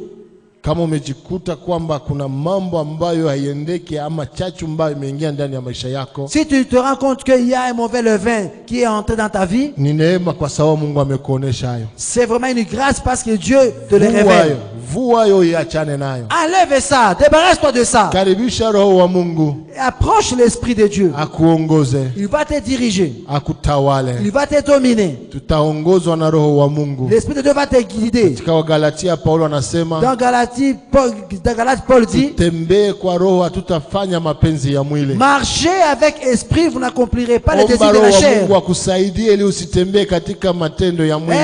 Kama umejikuta kwamba kuna mambo ambayo haiendeki ama chachu ambayo imeingia ndani ya maisha yako, Si tu te rends compte qu'il y a un mauvais levain qui est entré dans ta vie, ni neema kwa sababu Mungu amekuonesha hayo. c'est vraiment une grâce parce que Dieu te le Vua révèle. hayo, vua yo iachane nayo. Enlève ça, débarrasse-toi de ça. Karibisha Roho wa Mungu Et approche l'Esprit de Dieu. akuongoze, Il va te diriger. akutawale. Il va te dominer. Tutaongozwa na Roho wa Mungu. L'Esprit de Dieu va te guider. Katika Wagalatia Paulo anasema Dans Galatie, Paul dit, tembee kwa Roho, hatutafanya mapenzi ya mwili. marchez avec esprit, vous n'accomplirez pas les Omba désirs de Roho la wa chair. Mungu akusaidie ili usitembee katika matendo ya mwili.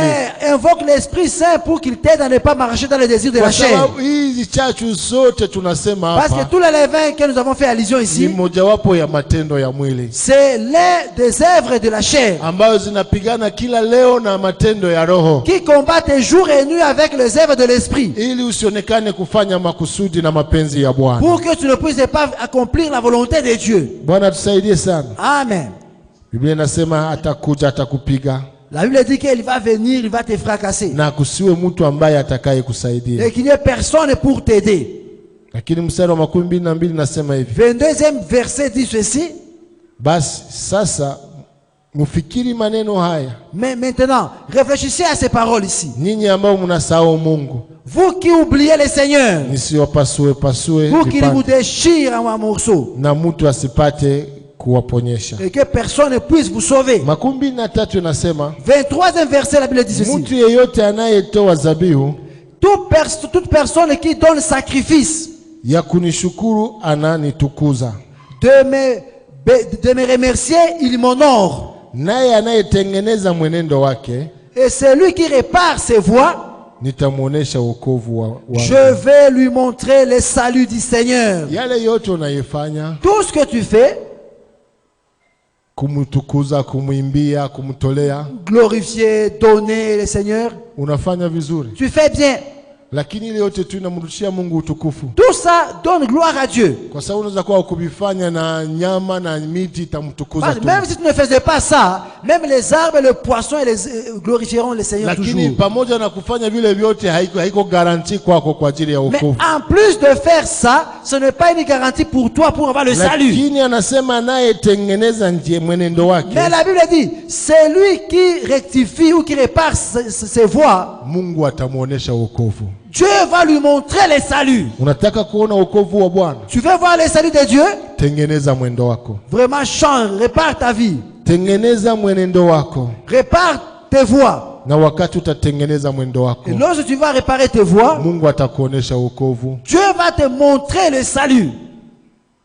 Invoque l'Esprit Saint pour qu'il t'aide à ne pas marcher dans les désirs de la Kwa chair. sababu hizi chachu zote tunasema Parce que hapa tous les levains que nous avons fait allusion ni ici, mojawapo ya matendo ya mwili c'est l'un des œuvres de la chair ambayo zinapigana kila leo na matendo ya Roho, qui combattent jour et nuit avec les œuvres de l'Esprit ili usionekane kufanya makusudi na mapenzi ya Bwana. pour que tu ne puisses pas accomplir la volonté de Dieu. Bwana tusaidie sana. Amen. Biblia inasema atakuja, atakupiga La Bible dit qu'il va venir, il va te fracasser. na kusiwe mtu ambaye atakaye kusaidia. Et qu'il n'y ait personne pour t'aider. Lakini mstari wa 22 nasema hivi: 22e verset dit ceci. basi sasa mfikiri maneno haya, Mais maintenant, réfléchissez à ces paroles ici. nyinyi ambao mnasahau Mungu, Vous qui oubliez le Seigneur, nisiwapasue pasue vous qui vous vipande, déchirez en morceaux, na mtu asipate kuwaponyesha. et que personne ne puisse vous sauver. 23 inasema 23e verset, la Bible dit ceci. mtu yeyote anayetoa dhabihu Toute personne qui donne sacrifice ya kunishukuru ananitukuza, de me remercier, il m'honore. naye anayetengeneza mwenendo wake Et celui qui répare ses voies, nitamwonesha wokovu wa je vais lui montrer le salut du Seigneur. yale yote unayefanya, Tout ce que tu fais, kumtukuza, kumwimbia, kumtolea, glorifier, donner le Seigneur, unafanya vizuri, tu fais bien. lakini ile yote tu inamrudishia Mungu utukufu, Tout ça donne gloire à Dieu. kwa sababu unaweza kuwa ukuvifanya na nyama na miti itamtukuza tu, Même si tu ne faisais pas ça, même les arbres, les poissons glorifieront le Seigneur lakini toujours. pamoja na kufanya vile vyote haiko garanti kwako kwa ajili ya Mais wokovu. en plus de faire ça, ce n'est pas une garantie pour toi pour avoir le salut. Lakini anasema anayetengeneza njia mwenendo wake, Mais la Bible dit, c'est lui qui rectifie ou qui répare ses voies. Mungu atamuonesha wokovu. Dieu va lui montrer le salut. Unataka kuona wokovu wa Bwana? Tu veux voir le salut de Dieu? Tengeneza mwendo wako. Vraiment change, répare ta vie. Tengeneza mwenendo wako. Répare tes voies. Na wakati utatengeneza mwendo wako, Et lorsque tu vas réparer tes voies, Mungu atakuonesha wokovu. Dieu va te montrer le salut.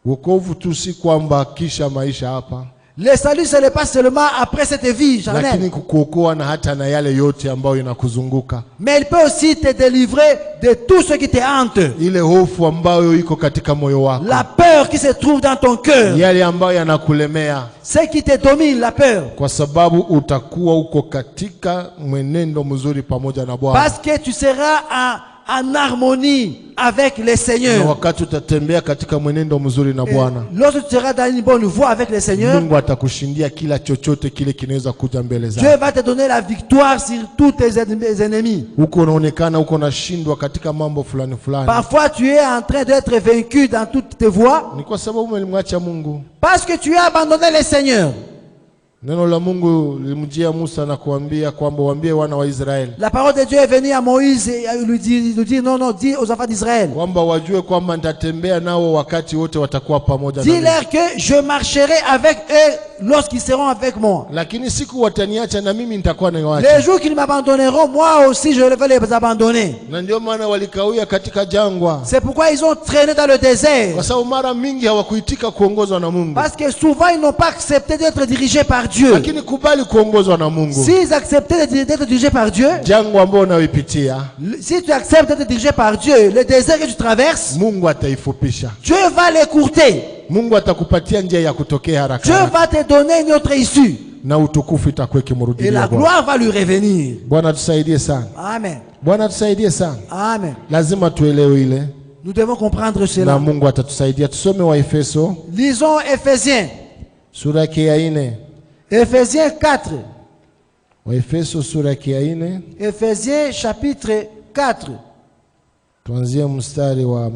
Wokovu tu si kwamba kisha maisha hapa, Le salut, ce n'est pas seulement après cette vie lakini charnelle, kukuokoa na hata na yale yote ambayo inakuzunguka, mais il peut aussi te délivrer de tout ce qui te hante. ile hofu ambayo iko katika moyo wako, La peur qui se trouve dans ton cœur, yale ambayo yanakulemea, ce qui te domine, la peur. kwa sababu utakuwa uko katika mwenendo mzuri pamoja na Bwana. Parce que tu seras en harmonie avec le Na Seigneur. wakati utatembea katika mwenendo mzuri na Bwana, Lorsque tu seras dans une bonne voie avec le Seigneur, Mungu atakushindia kila chochote kile kinaweza kuja mbele Dieu zako. va te donner la victoire sur tous tes ennemis. Huko unaonekana uko nashindwa katika mambo fulani fulani, Parfois, tu es en train d'être vaincu dans toutes tes voies ni kwa sababu umemwacha Mungu. parce que tu as abandonné le Seigneur. Neno la Mungu lilimjia Musa na kuambia kwamba waambie wana wa Israeli La parole de Dieu est venue à Moïse et lui dit non, dis aux enfants d'Israël. kwamba wajue kwamba nitatembea nao wakati wote watakuwa pamoja nami, Dis-leur que je marcherai avec eux lorsqu'ils seront avec moi. lakini siku wataniacha na mimi nitakuwa Les niwaacha. jours qu'ils m'abandonneront, moi aussi je vais les abandonner. Na ndio maana walikawia katika jangwa, C'est pourquoi ils ont traîné dans le désert. kwa sababu mara mingi hawakuitika kuongozwa na Mungu. Parce que souvent ils n'ont pas accepté d'être dirigés par Dieu. Lakini kubali kuongozwa na Mungu. S'ils acceptaient d'être dirigés par Dieu, Jangwa ambao unaoipitia, si tu acceptes d'être dirigé par Dieu, le désert que tu traverses, Mungu ataifupisha. Dieu va l'écourter. Mungu atakupatia njia ya kutokea haraka Dieu haraka, va te donner une autre issue. na utukufu itakuwa Et ikimrudia la Bwana. gloire va lui revenir. Bwana tusaidie sana. Amen. Bwana tusaidie sana. Amen. Lazima tuelewe ile, Nous devons comprendre na cela. Mungu atatusaidia. Tusome wa Efeso Lisons Éphésiens. sura yake ya 4. Éphésiens 4. Wa Efeso sura yake ya 4, Éphésiens chapitre 4. tuanzie mstari wa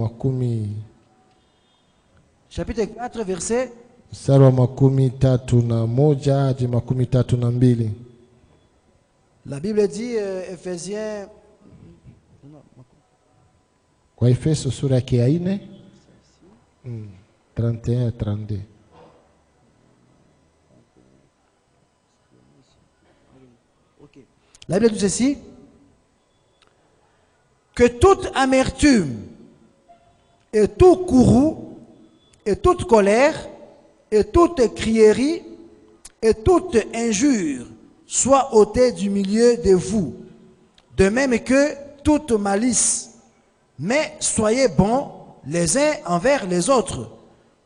Chapitre 4, verset. mstari wa 31 hadi 32. La Bible dit, Éphésiens Kwa Efeso sura yake ya 4 31 32. La Bible dit ceci: que toute amertume et tout courroux et toute colère et toute crierie et toute injure soient ôtées du milieu de vous, de même que toute malice. Mais soyez bons les uns envers les autres,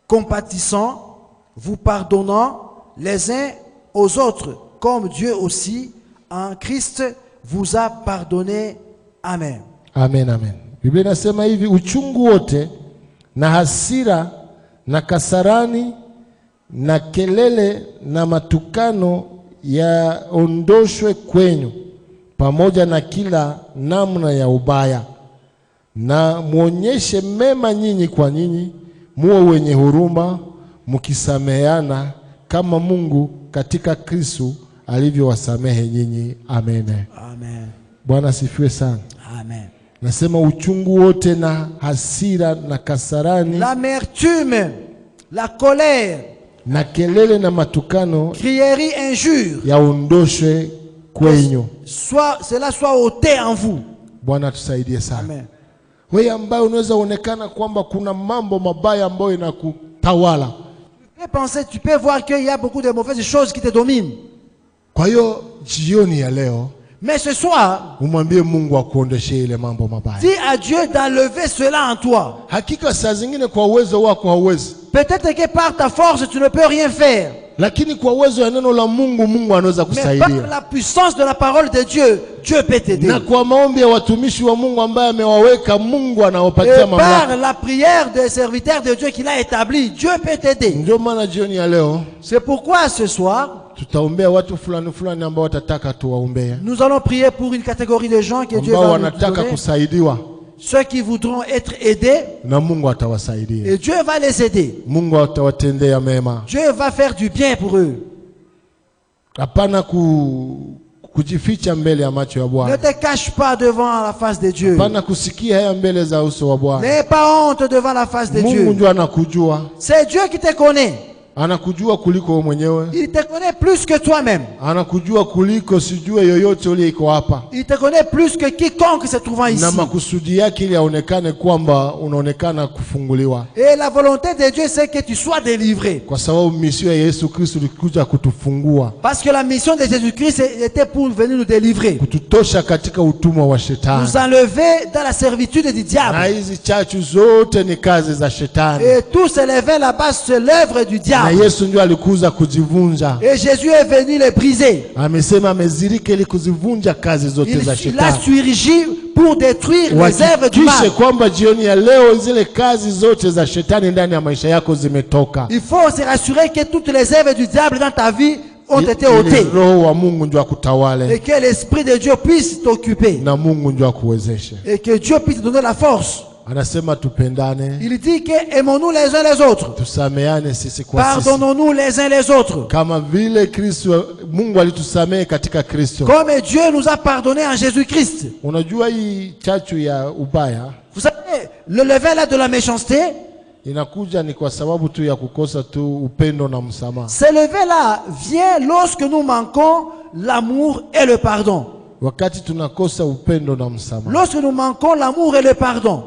compatissants, vous pardonnant les uns aux autres, comme Dieu aussi en Christ vous a pardonné. Amen. Amen, amen. Biblia inasema hivi: uchungu wote na hasira na kasarani na kelele na matukano yaondoshwe kwenyu, pamoja na kila namna ya ubaya, na muonyeshe mema nyinyi kwa nyinyi, muwe wenye huruma, mkisameheana kama Mungu katika Kristo alivyowasamehe nyinyi. Amen. Amen. Bwana asifiwe sana. Amen. Nasema uchungu wote na hasira na kasarani, l'amertume, la colère, na kelele na matukano, crierie, injure, yaondoshwe kwenyu. cela soit ôté en vous. Bwana tusaidie sana. Amen. Wewe ambaye unaweza onekana kwamba kuna mambo mabaya ambayo inakutawala, Tu peux voir qu'il y a beaucoup de mauvaises choses qui te dominent. kwa hiyo jioni ya leo Mais ce soir, umwambie Mungu akuondoshe ile mambo mabaya. dis à Dieu d'enlever cela en toi. Hakika saa zingine kwa uwezo wako hauwezi, Peut-être que par ta force, tu ne peux rien faire. lakini kwa uwezo wa neno la Mungu, Mungu anaweza Mais par kusaidia. la puissance de la parole de Dieu, Dieu peut t'aider. Na kwa maombi ya watumishi wa Mungu ambaye amewaweka, Mungu anawapatia Et mamlaka. par la prière des serviteurs de Dieu qu'il a établi, Dieu peut t'aider. Ndio maana jioni ya leo C'est pourquoi ce soir, tutaombea watu fulani ambao watataka tuwaombee, nous allons prier pour une catégorie de gens que Dieu ambao va nous wanataka donner. kusaidiwa Ceux qui voudront être aidés, na Mungu atawasaidia. et Dieu va les aider. Mungu atawatendea mema. Dieu va faire du bien pour eux. Hapana kujificha mbele ya macho ya Ne Bwana. te cache pas devant la face de Dieu. Hapana kusikia haya mbele za uso wa Bwana. N'aie pas honte devant la face de Mungu Dieu. ndio anakujua. C'est Dieu qui te connaît. Anakujua kuliko wewe mwenyewe. Il te connaît plus que toi-même. Anakujua kuliko sijue yoyote ule iko hapa. Il te connaît plus que quiconque se trouvant ici. Na makusudi yake ili aonekane kwamba unaonekana kufunguliwa. Et la volonté de Dieu, c'est que tu sois délivré. Kwa sababu mission ya Yesu Kristo ilikuja kutufungua, Parce que la mission de Jésus-Christ était pour venir nous délivrer. kututosha katika utumwa wa shetani. Nous enlever dans la servitude du Na diable. hizi chachu zote ni kazi za shetani. Et tout se lever là-bas, c'est l'œuvre du Na diable. Yesu ndio alikuja kujivunja. Et Jésus est venu les briser. Amesema amezirika ili kuzivunja kazi zote za Il a shetani. surgi pour détruire les œuvres du Hakikishe mal. kwamba jioni ya leo zile kazi zote za shetani ndani ya maisha yako zimetoka. Il faut se rassurer que toutes les œuvres du diable dans ta vie ont été Ili ôtées. Roho wa Mungu ndio Et akutawale que l'Esprit de Dieu puisse t'occuper. na Mungu ndio akuwezeshe. Et que Dieu puisse te donner la force. Anasema tupendane, Il dit que aimons-nous les uns les autres. tusameane sisi kwa sisi. Pardonnons-nous les uns les autres. Kama vile Kristo, Mungu alitusamehe katika Kristo. Comme Dieu nous a pardonné en Jésus-Christ. Unajua hii chachu ya ubaya Vous savez, le levain là de la méchanceté, inakuja ni kwa sababu tu ya kukosa tu upendo na msamaha. ce levain là vient lorsque nous manquons l'amour et le pardon. Wakati tunakosa upendo na msamaha. Lorsque nous manquons l'amour et le pardon.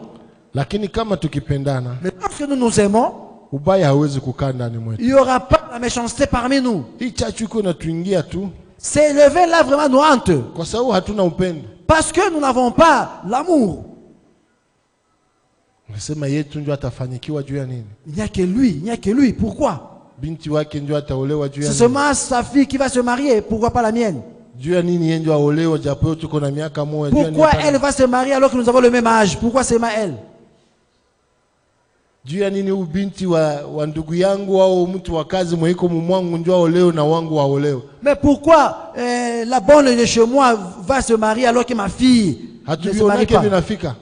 Lakini kama tukipendana, Mais lorsque nous nous aimons, ubaya hauwezi kukaa ndani mwetu. il n'y aura pas la méchanceté parmi nous. Hii chachu iko inatuingia tu Ces levains là vraiment nous hantent. kwa sababu hatuna upendo. Parce que nous n'avons pas l'amour. Nasema yetu ndio atafanyikiwa juu ya nini? Il n'y a que lui, il n'y a que lui. Pourquoi? Binti wake ndio ataolewa juu ya C'est nini? seulement sa fille qui va se marier. Pourquoi pas la mienne? Juu ya nini yeye ndio aolewe japo tuko na miaka moja? Juu ya nini Pourquoi hapana? elle va se marier alors que nous avons le même âge? Pourquoi seulement elle? Juu ya nini ubinti wa ndugu yangu au mtu wa kazi mwiko mumwangu ndio aolewe na wangu waolewe? Mais pourquoi la bonne de chez moi va se marier alors que ma fille ne se marie Hatuvionake pas? vinafika.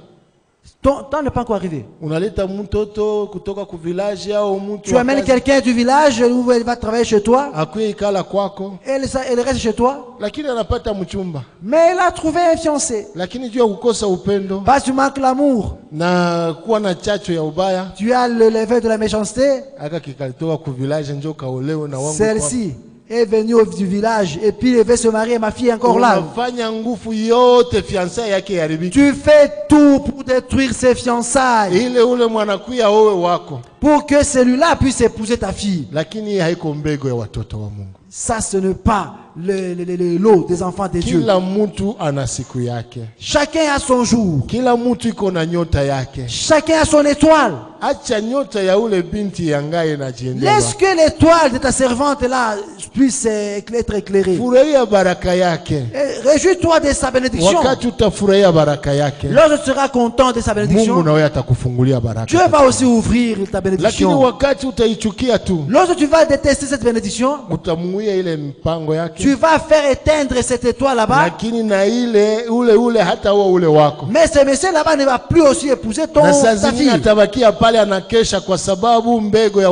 Ton temps n'est pas encore arrivé. Unaleta mtoto kutoka ku village au mtu Tu amènes quelqu'un du village où il va travailler chez toi. akuye ikala kwako, Et il reste chez toi. lakini anapata mchumba, Mais il a trouvé un fiancé. lakini juu ya kukosa upendo Parce que tu manques l'amour. na kuwa na chacho ya ubaya, Tu as le levain de la méchanceté. aka kikalitoka ku village njo kaolewe na wangu. Celle-ci est venue du village et puis elle veut se marier. Ma fille est encore là. Unafanya nguvu yote fiançailles yake yaribiki, Tu fais tout pour détruire ses fiançailles. ile ule mwanakuya owe wako, Pour que celui-là puisse épouser ta fille. lakini haiko mbego ya watoto wa Mungu. Ça, ce n'est pas le lot des enfants de Dieu. Kila mtu ana siku yake, Chacun a son jour. kila mtu iko na nyota yake. Chacun a son étoile. Acha nyota ya ule binti yangaye na jiendelea. Laisse que l'étoile de ta servante là puisse être éclairée. Furahia baraka yake. Et réjouis-toi de sa bénédiction. Wakati utafurahia baraka yake, Lorsque tu seras content de sa Mungu bénédiction, nawe atakufungulia Dieu baraka. va aussi ouvrir ta Lakini bénédiction. wakati utaichukia tu, Lorsque tu vas détester cette bénédiction, utamuia ile mpango yake, tu vas faire éteindre cette étoile là-bas. lakini na ile ule hata huo ule wako. Mais ce monsieur là-bas ne va plus aussi épouser Na saa ta zingine fille. atabakia pale anakesha kwa sababu mbego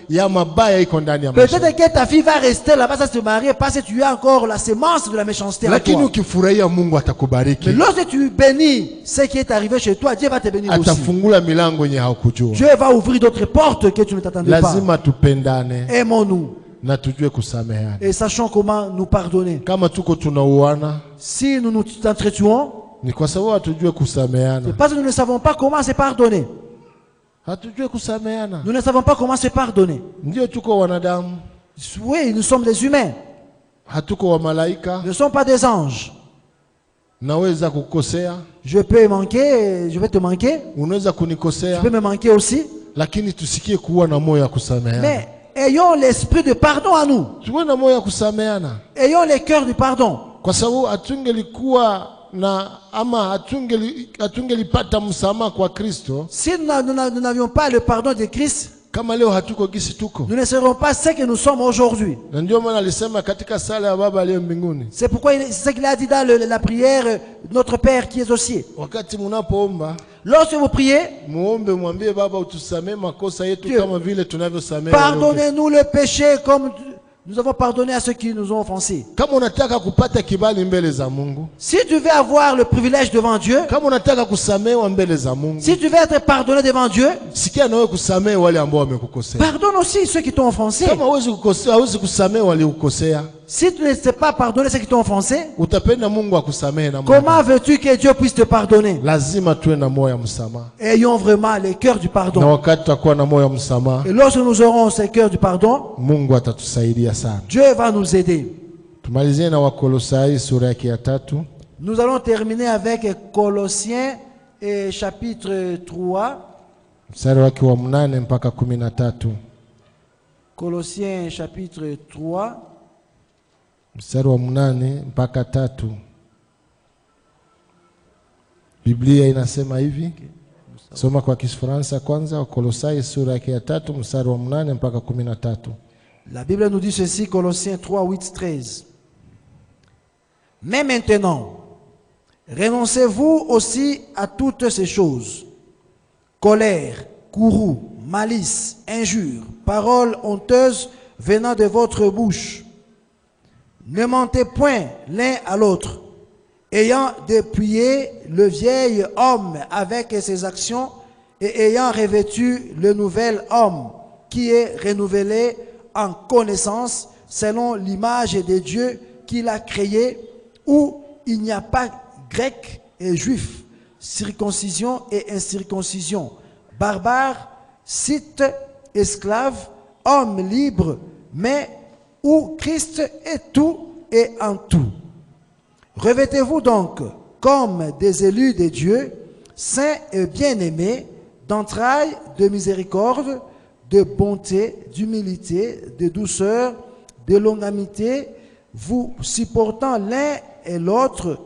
ya mabaya iko ndani ya maisha. Peut-être que ta fille va rester là-bas sans se marier parce que tu as encore la sémence de la méchanceté en Lakini toi. ukifurahia Mungu Mais atakubariki, lorsque tu bénis ce qui est arrivé chez toi, Dieu va te bénir aussi. atafungula milango yenye haukujua. Dieu va ouvrir d'autres portes que tu ne t'attendais pas. Lazima tupendane Aimons-nous na tujue kusameheana. et sachons comment nous pardonner. Kama tuko tunauana, Si nous nous entretuons, ni kwa sababu hatujue kusameheana. c'est parce que nous ne savons pas comment se pardonner. Hatujue kusameheana, Nous ne savons pas comment se pardonner. ndio tuko wanadamu, Oui, nous sommes des humains. hatuko wa malaika. Nous ne sommes pas des anges. Naweza kukosea, Je peux manquer, je vais te manquer. unaweza Tu kunikosea, peux me manquer aussi. lakini tusikie kuwa na moyo ya kusameheana. Mais ayons l'esprit de pardon à nous. Tuwe na moyo ya kusameheana, Ayons le cœur du pardon. kwa sababu hatungelikuwa na ama hatungelipata msamaha kwa Kristo Si nous n'avions pas le pardon de Christ, kama leo hatuko gisi tuko. nous ne serions pas ce que nous sommes aujourd'hui. Na ndio maana alisema katika sala ya Baba aliye mbinguni, C'est pourquoi c'est ce qu'il a dit dans la prière, notre Père qui est aux cieux. wakati munapoomba Lorsque vous priez, muombe, mwambie Baba utusamee makosa yetu Dieu, kama vile tunavyosamea. pardonnez-nous le péché comme nous avons pardonné à ceux qui nous ont offensés. Kama unataka kupata kibali mbele za Mungu, Si tu veux avoir le privilège devant Dieu, kama unataka kusamehewa mbele za Mungu, si tu veux être pardonné devant Dieu, sikia nawe kusamehe wale ambao wamekukosea. pardonne aussi ceux qui t'ont offensé. Kama hauwezi kusamehe waliokukosea, Si tu ne sais pas pardonner ceux qui t'ont offensé, utapenda Mungu akusamehe na comment veux-tu que Dieu puisse te pardonner? lazima tuwe na moyo wa msamaha. Ayons vraiment le cœur du Na pardon. wakati tutakuwa na moyo wa msamaha, Et lorsque nous aurons ce cœur du pardon, Mungu atatusaidia sana. Dieu va nous aider. Tumalizie na Wakolosai sura yake ya 3. Nous allons terminer avec Colossiens et chapitre 3. Mstari wake wa 8 mpaka 13. Colossiens chapitre 3. Mstari wa 8 mpaka 3. Biblia inasema hivi. Soma kwa Kifaransa kwanza, Wakolosai sura yake ya 3 mstari wa 8 mpaka 13. La Bible nous dit ceci, Colossiens 3, 8, 13. Mais maintenant, renoncez-vous aussi à toutes ces choses. Colère, courroux, malice, injure, paroles honteuses venant de votre bouche. Ne mentez point l'un à l'autre, ayant dépouillé le vieil homme avec ses actions et ayant revêtu le nouvel homme qui est renouvelé en connaissance selon l'image de Dieu qu'il a créé, où il n'y a pas grec et juif, circoncision et incirconcision, barbare, scythe, esclave, homme libre, mais où Christ est tout et en tout. Revêtez-vous donc comme des élus de Dieu, saints et bien-aimés, d'entrailles, de miséricorde, de bonté, d'humilité, de douceur, de longanimité, vous supportant l'un l'autre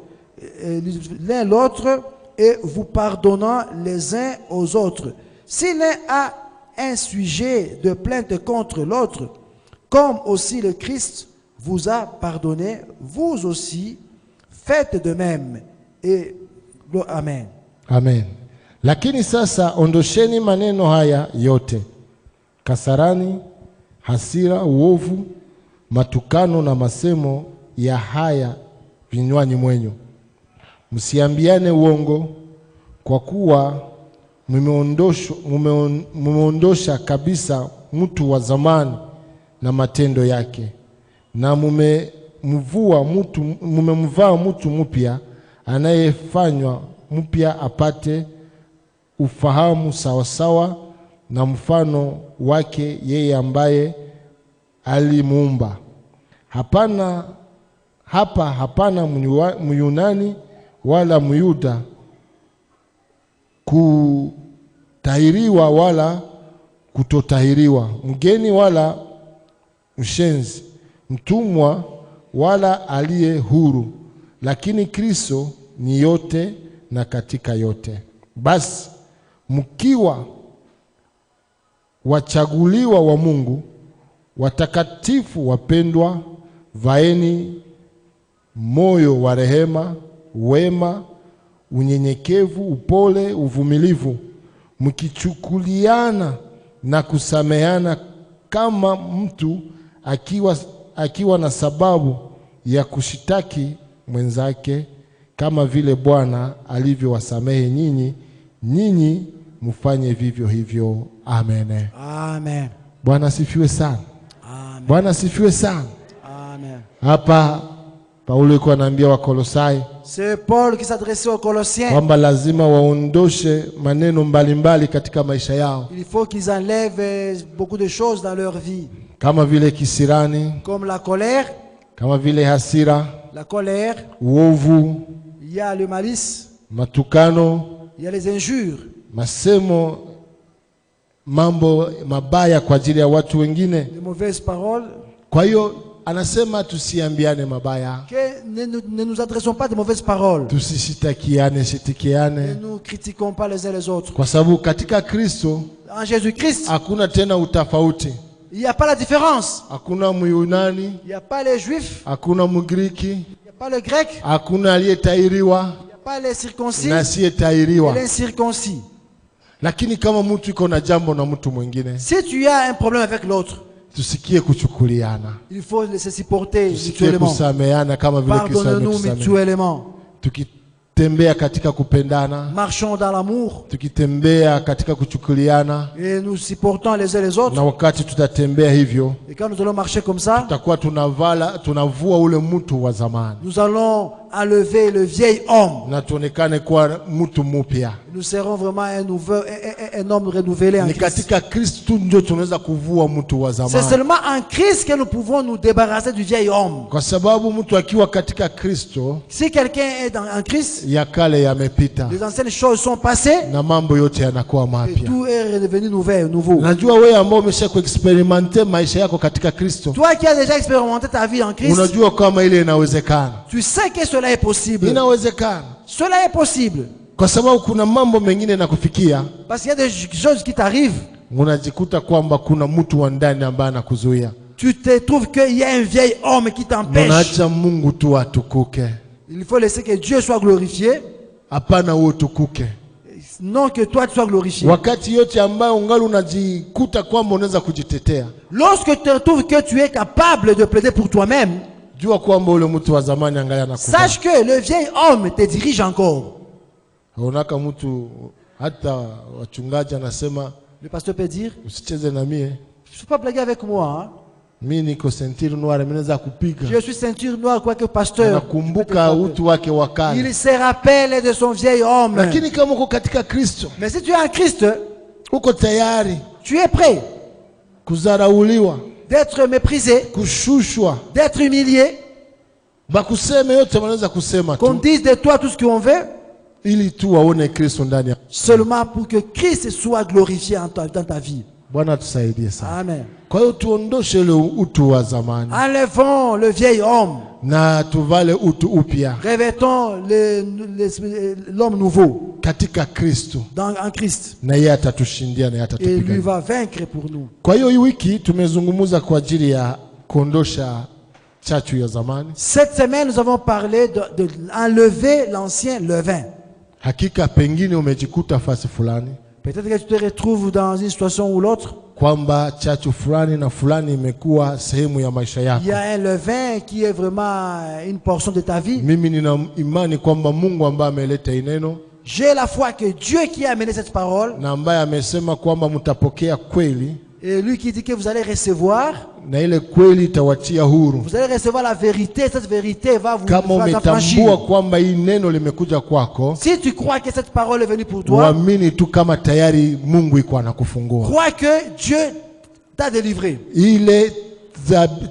et vous pardonnant les uns aux autres. Si l'un a un sujet de plainte contre l'autre, comme aussi le Christ vous a pardonné, vous aussi faites de même. Et Amen. Amen. Lakini sasa ondosheni maneno haya yote: kasarani, hasira, uovu, matukano na masemo ya haya vinywani mwenyu. Msiambiane uongo, kwa kuwa mumeondosha kabisa mtu wa zamani na matendo yake, na mumemvaa mtu mpya, anayefanywa mpya apate ufahamu sawasawa na mfano wake yeye ambaye alimuumba. Hapana Myunani wala Myuda, kutahiriwa wala kutotahiriwa, mgeni wala mshenzi, mtumwa wala aliye huru, lakini Kristo ni yote na katika yote. Basi mkiwa wachaguliwa wa Mungu, watakatifu wapendwa, vaeni moyo wa rehema, wema, unyenyekevu, upole, uvumilivu, mkichukuliana na kusameheana, kama mtu akiwa na sababu ya kushitaki mwenzake, kama vile Bwana alivyowasamehe nyinyi mfanye vivyo hivyo. Amen. Amen. Bwana asifiwe sana. Amen. Bwana asifiwe sana. Amen. Hapa Paulo yuko anaambia Wakolosai, c'est Paul qui s'adressait aux Colossiens, kwamba lazima waondoshe maneno mbalimbali katika maisha yao, il faut qu'ils enlèvent beaucoup de choses dans leur vie, kama vile kisirani, comme la colère, kama vile hasira, la colère, uovu, il y a le malice, matukano, il y a les injures, masemo, mambo mabaya kwa ajili ya watu wengine. les mauvaises paroles. Kwa hiyo anasema tusiambiane mabaya, Ne nous adressons pas de mauvaises paroles. tusishitakiane, Ne shitikiane, nous critiquons pas les uns les autres. kwa sababu katika Kristo En Jésus-Christ, hakuna tena utafauti. il n'y a pas la différence. Hakuna Myunani, Il n'y a pas les Juifs, hakuna Mgiriki, il n'y a pas le Grec, hakuna aliyetahiriwa il n'y a pas les circoncis na et asiyetahiriwa. les incirconcis. Lakini kama mtu iko na jambo na mtu mwingine, Si tu as un problème avec l'autre, tusikie kuchukuliana, il faut se supporter tusikie mutuellement. kusameana kama vile Kristo Pardonne-nous ametusamehe. mutuellement. Tukitembea katika kupendana, Marchons dans l'amour tukitembea katika kuchukuliana, et nous supportons les uns les autres. na wakati tutatembea hivyo, Et quand nous allons marcher comme ça, tutakuwa tunavua ule mtu wa zamani nous allons enlever le vieil homme. na tuonekane kuwa mtu mpya. Nous serons vraiment un homme renouvelé en Ni Christ. katika Kristo ndio tunaweza kuvua mtu wa C'est zamani, seulement en Christ que nous pouvons nous débarrasser du vieil homme. kwa sababu mtu akiwa katika Kristo, Si quelqu'un est en Christ, ya kale yamepita les anciennes choses sont passées na mambo yote yanakuwa et mapya. tout est redevenu nouveau. Najua wewe ambao umesha kuexperimenter maisha yako katika Kristo, Toi qui as déjà expérimenté ta vie en Christ, unajua kama ile inawezekana. tu sais que cela est possible. Inawezekana Cela est possible. kwa sababu kuna mambo mengine na kufikia, Parce qu'il y a des choses qui t'arrivent. unajikuta kwamba kuna mtu wa ndani ambaye anakuzuia, Tu te trouves qu'il y a un vieil homme qui t'empêche. unaacha Mungu tu atukuke. Il faut laisser que Dieu soit glorifié, Hapana, wewe utukuke non que toi tu sois glorifié. wakati yote ambayo ungali unajikuta kwamba unaweza kujitetea. Lorsque tu te trouves que tu es capable de plaider pour toi-même, Jua kwamba ule mtu wa zamani angali anakufa. sache que le vieil homme te dirige encore. Unaka mtu hata wachungaji anasema Le pasteur peut dire, usicheze na mie, je ne suis pas blaguer avec moi. Hein. mimi niko ceinture noire, mimi naweza kupiga. Je suis ceinture noire, quoique pasteur. Anakumbuka utu wake wa kale. Il se rappelle de son vieil homme. Lakini kama uko katika Kristo, Mais si tu es en Christ, uko tayari tu es prêt kudharauliwa, d'être méprisé, kushushwa, d'être humilié, bakuseme yote wanaweza kusema qu'on tu, dise de toi tout ce qu'on veut, ili tu waone Kristo ndani yako. seulement pour que Christ soit glorifié dans ta vie. Bwana tusaidie sana. Amen. Kwa hiyo tuondoshe ile utu wa zamani Enlevons le vieil homme, na tuvale utu upya revêtons l'homme nouveau katika Kristo, en Christ. na yeye atatushindia na yeye Et lui atatupigania. va vaincre pour nous. Kwa hiyo hii wiki tumezungumza kwa ajili ya kuondosha chachu ya zamani, Cette semaine, nous avons parlé d'enlever l'ancien levain. Hakika pengine umejikuta fasi fulani Peut-être que tu te retrouves dans une situation ou l'autre. kwamba chachu fulani na fulani imekuwa sehemu ya maisha Il yako. y a un levain qui est vraiment une portion de ta vie. Mimi nina imani kwamba Mungu ambaye ameleta ineno J'ai la foi que Dieu qui a amené cette parole, na ambaye amesema kwamba mtapokea kweli et lui qui dit que vous allez recevoir, na ile kweli itawatia huru. vous allez recevoir la vérité. Cette vérité va vous Kama faire umetambua affranchir. kwamba hii neno limekuja kwako, Si tu crois que cette parole est venue pour toi, uamini tu kama tayari Mungu iko anakufungua. crois que Dieu t'a délivré. Ile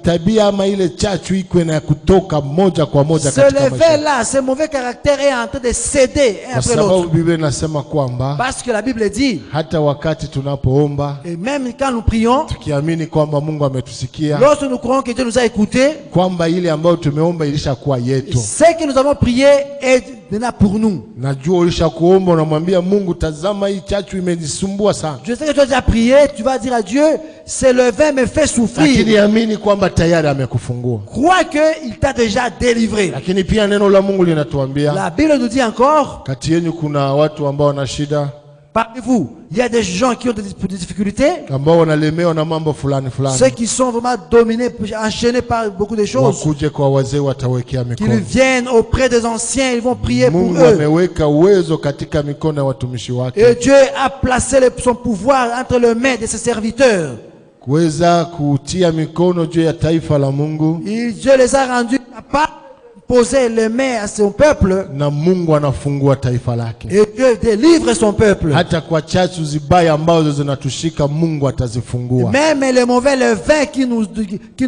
tabia ama ile chachu iko na kutoka moja kwa moja Ce katika maisha. levain-là, ce mauvais caractère est en train de céder un Kwa après sababu l'autre. Biblia inasema kwamba Parce que la Bible dit, hata wakati tunapoomba et même quand nous prions, tukiamini kwamba Mungu ametusikia, lorsque nous croyons que Dieu nous a écoutés, kwamba ile ambayo tumeomba ilishakuwa yetu. ce que nous avons prié est maintenant pour nous. Najua ulishakuomba, unamwambia Mungu, tazama hii chachu imenisumbua sana, Je sais que tu as déjà prié, tu vas dire à Dieu, ce levain me fait lakini souffrir. amini kwamba tayari amekufungua. Crois qu'il t'a déjà délivré. Lakini pia neno la Mungu linatuambia La Bible nous dit encore, kati yenu kuna watu ambao wana shida, parmi vous, il y a des gens qui ont des difficultés, ambao wanalemewa na mambo fulani ceux fulani, qui sont vraiment dominés, enchaînés par beaucoup de choses, wakuje kwa wazee, watawekea qu'ils mikono. viennent auprès des anciens, ils vont prier pour Mungu eux. ameweka uwezo katika mikono ya watumishi wake Et Dieu a placé son pouvoir entre les mains de ses serviteurs. kuweza kutia mikono juu ya taifa la Mungu, Dieu les a rendus capables de poser les mains à son peuple, na Mungu anafungua taifa lake. et Dieu délivre son peuple. Hata kwa chachu zibaya ambazo zinatushika Mungu atazifungua. Même les mauvais levains qui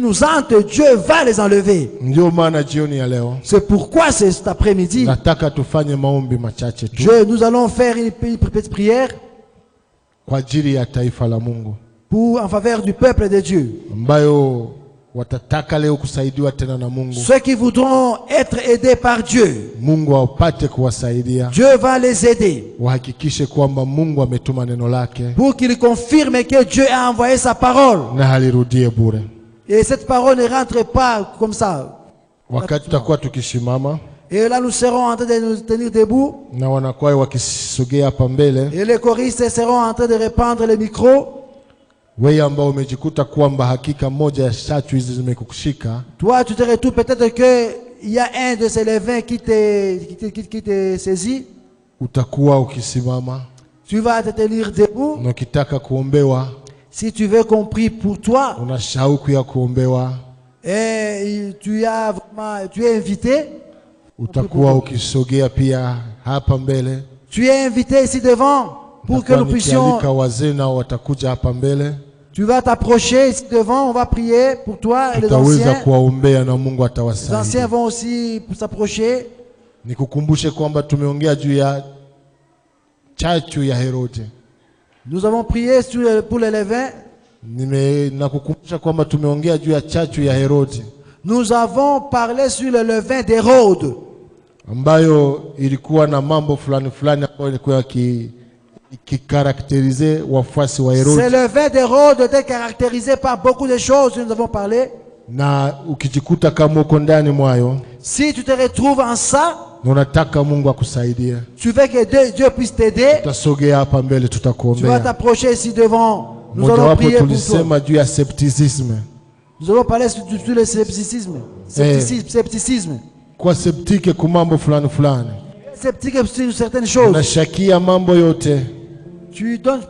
nous hantent, Dieu va les enlever. Ndio maana jioni ya leo C'est pourquoi cet après-midi, nataka tufanye maombi machache tu nous allons faire une petite prière kwa ajili ya taifa la Mungu en faveur du peuple de Dieu. ambayo watataka leo kusaidiwa tena na Mungu. Ceux qui voudront être aidés par Dieu, Mungu apate kuwasaidia, Dieu va les aider wahakikishe kwamba Mungu ametuma neno lake pour qu'ils confirment que Dieu a envoyé sa parole. na halirudie bure. Et cette parole ne rentre pas comme ça. Wakati tutakuwa tukisimama Et là, nous serons en train de nous tenir debout. na wanakwaya wakisogea hapa mbele, Et les choristes seront en train de répandre les micros. wewe ambao umejikuta kwamba hakika moja ya chachu hizi zimekushika, Toi, tu te retrouves peut-être qu'il y a un de ces levains qui te saisit. utakuwa ukisimama Tu vas te tenir debout. na ukitaka kuombewa, Si tu veux qu'on prie pour toi, una shauku ya kuombewa, et tu es invité. utakuwa ukisogea pia hapa mbele. Tu es invité ici devant pour que nous puissions. Nikialika wazee nao watakuja hapa mbele, Tu vas t'approcher ici devant, on va prier pour toi et les tutaweza anciens. kuwaombea na Mungu Les atawasaidia. anciens vont aussi s'approcher. Nikukumbushe kwamba tumeongea juu ya chachu ya Herode. Nous avons prié pour les levains. Nakukumbusha kwamba tumeongea juu ya chachu ya Herode Nous avons parlé sur le levain d'Hérode, ambayo ilikuwa na mambo fulani fulani ambayo ilikuwa ikikarakterize wafuasi wa Ce Herode, levain d'Hérode était caractérisé par beaucoup de choses, nous avons parlé. na ukijikuta kama uko ndani mwayo Si tu te retrouves en ça, na unataka Mungu akusaidie, tu veux que Dieu puisse t'aider, tutasogea hapa mbele, tu vas tutakuombea. t'approcher ici devant. Nous allons Mojawapo prier pour toi. tulisema juu ya septicisme. Nous allons parler sur le scepticisme. Scepticisme. Kwa septike ku mambo fulani fulani, Sceptique sur certaines choses. unashakia mambo yote, Tu donnes.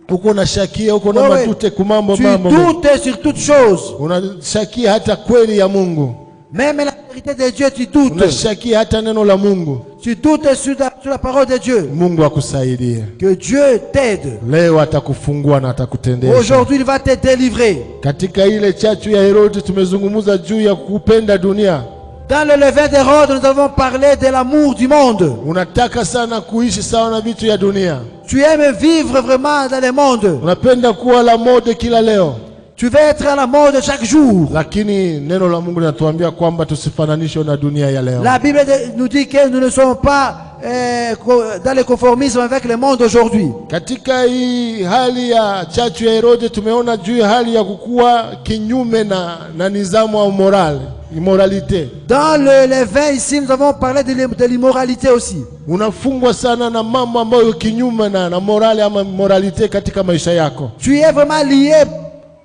uko unashakia, uko na Ouais, matute ku mambo Tu mambo, doutes sur toutes choses. unashakia hata kweli ya Mungu, Même la vérité de Dieu, tu doutes. unashakia hata neno la Mungu. Tu doutes sur la parole de Dieu. Mungu akusaidie Que Dieu t'aide. leo, atakufungua na atakutendesha. Aujourd'hui, il va te délivrer. Katika ile chachu ya Herode tumezungumza juu ya kupenda dunia. Dans le levain d'Hérode, nous avons parlé de l'amour du monde. Unataka sana kuishi sawa na vitu ya dunia, Tu aimes vivre vraiment dans le monde. unapenda kuwa la mode kila leo, Tu veux être à la mode de chaque jour. lakini neno la Mungu linatuambia kwamba tusifananishwe na dunia ya leo. La Bible nous dit que nous ne sommes pas dans le conformisme avec le monde d'aujourd'hui. Katika hii hali ya chachu ya Herode tumeona juu ya hali ya kukua kinyume na nizamu au immoralité. Dans le vin ici, nous avons parlé de l'immoralité aussi. Unafungwa sana na mambo ambayo kinyume na morale ama moralité katika maisha yako. Tu es vraiment lié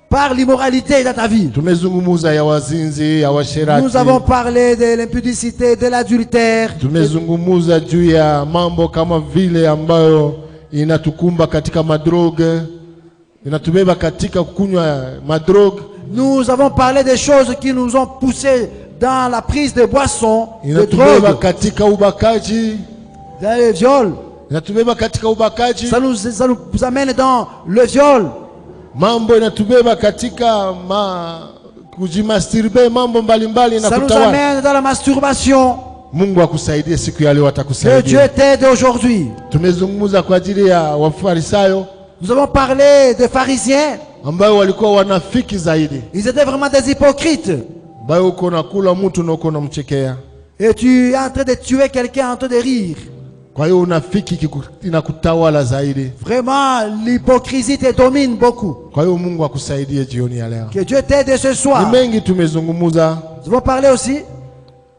par l'immoralité dans ta vie. Tumezungumuza ya wazinzi, ya washerati. Nous avons parlé de l'impudicité, de l'adultère. Tumezungumuza juu ya mambo kama vile ambayo inatukumba katika madrogue, inatubeba katika kunywa madrogue. Nous avons parlé des choses qui nous ont poussés dans la prise de boissons, de Inatubeba drogue, katika ubakaji. dans le viol. Inatubeba katika ubakaji. Ça nous amène dans le viol. Mambo inatubeba katika kujimasturbe, mambo mbalimbali na Ça nous kutawala. amène dans la masturbation. Mungu akusaidie siku ya leo, Que atakusaidia. Dieu t'aide aujourd'hui. Tumezungumza kwa ajili ya Wafarisayo Nous avons parlé des pharisiens. ambao walikuwa wanafiki zaidi, Ils étaient vraiment des hypocrites. ambao uko nakula mtu na uko namchekea. Et tu es en train de tuer quelqu'un en train de rire. Kwa hiyo unafiki inakutawala zaidi. Vraiment, l'hypocrisie te domine beaucoup. Kwa hiyo Mungu akusaidie jioni ya leo. Que Dieu t'aide ce Ni soir. mengi tumezungumza, Nous avons parlé aussi.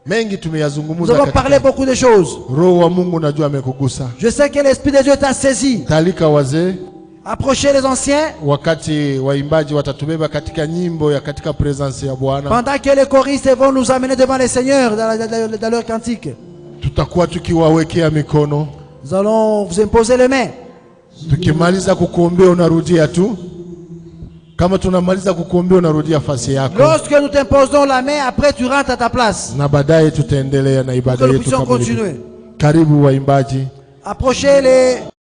mengi Nous tumeyazungumza avons parlé katika. beaucoup de choses. Roho wa Mungu najua amekugusa. Je sais que l'Esprit de Dieu t'a saisi. Talika wazee, Approchez les anciens. wakati waimbaji watatubeba katika nyimbo ya katika presence ya Bwana, Pendant que les choristes vont nous amener devant le Seigneur dans leur cantique. tutakuwa tukiwawekea mikono. Nous allons vous imposer les mains. Tukimaliza kukuombea unarudia tu. Kama tunamaliza kukuombea unarudia fasi yako. Lorsque nous t'imposons la main, après tu rentres à ta place. Na baadaye tutaendelea na Pour ibada que nous yetu puissions kamilifu. continuer. Karibu waimbaji. Approchez les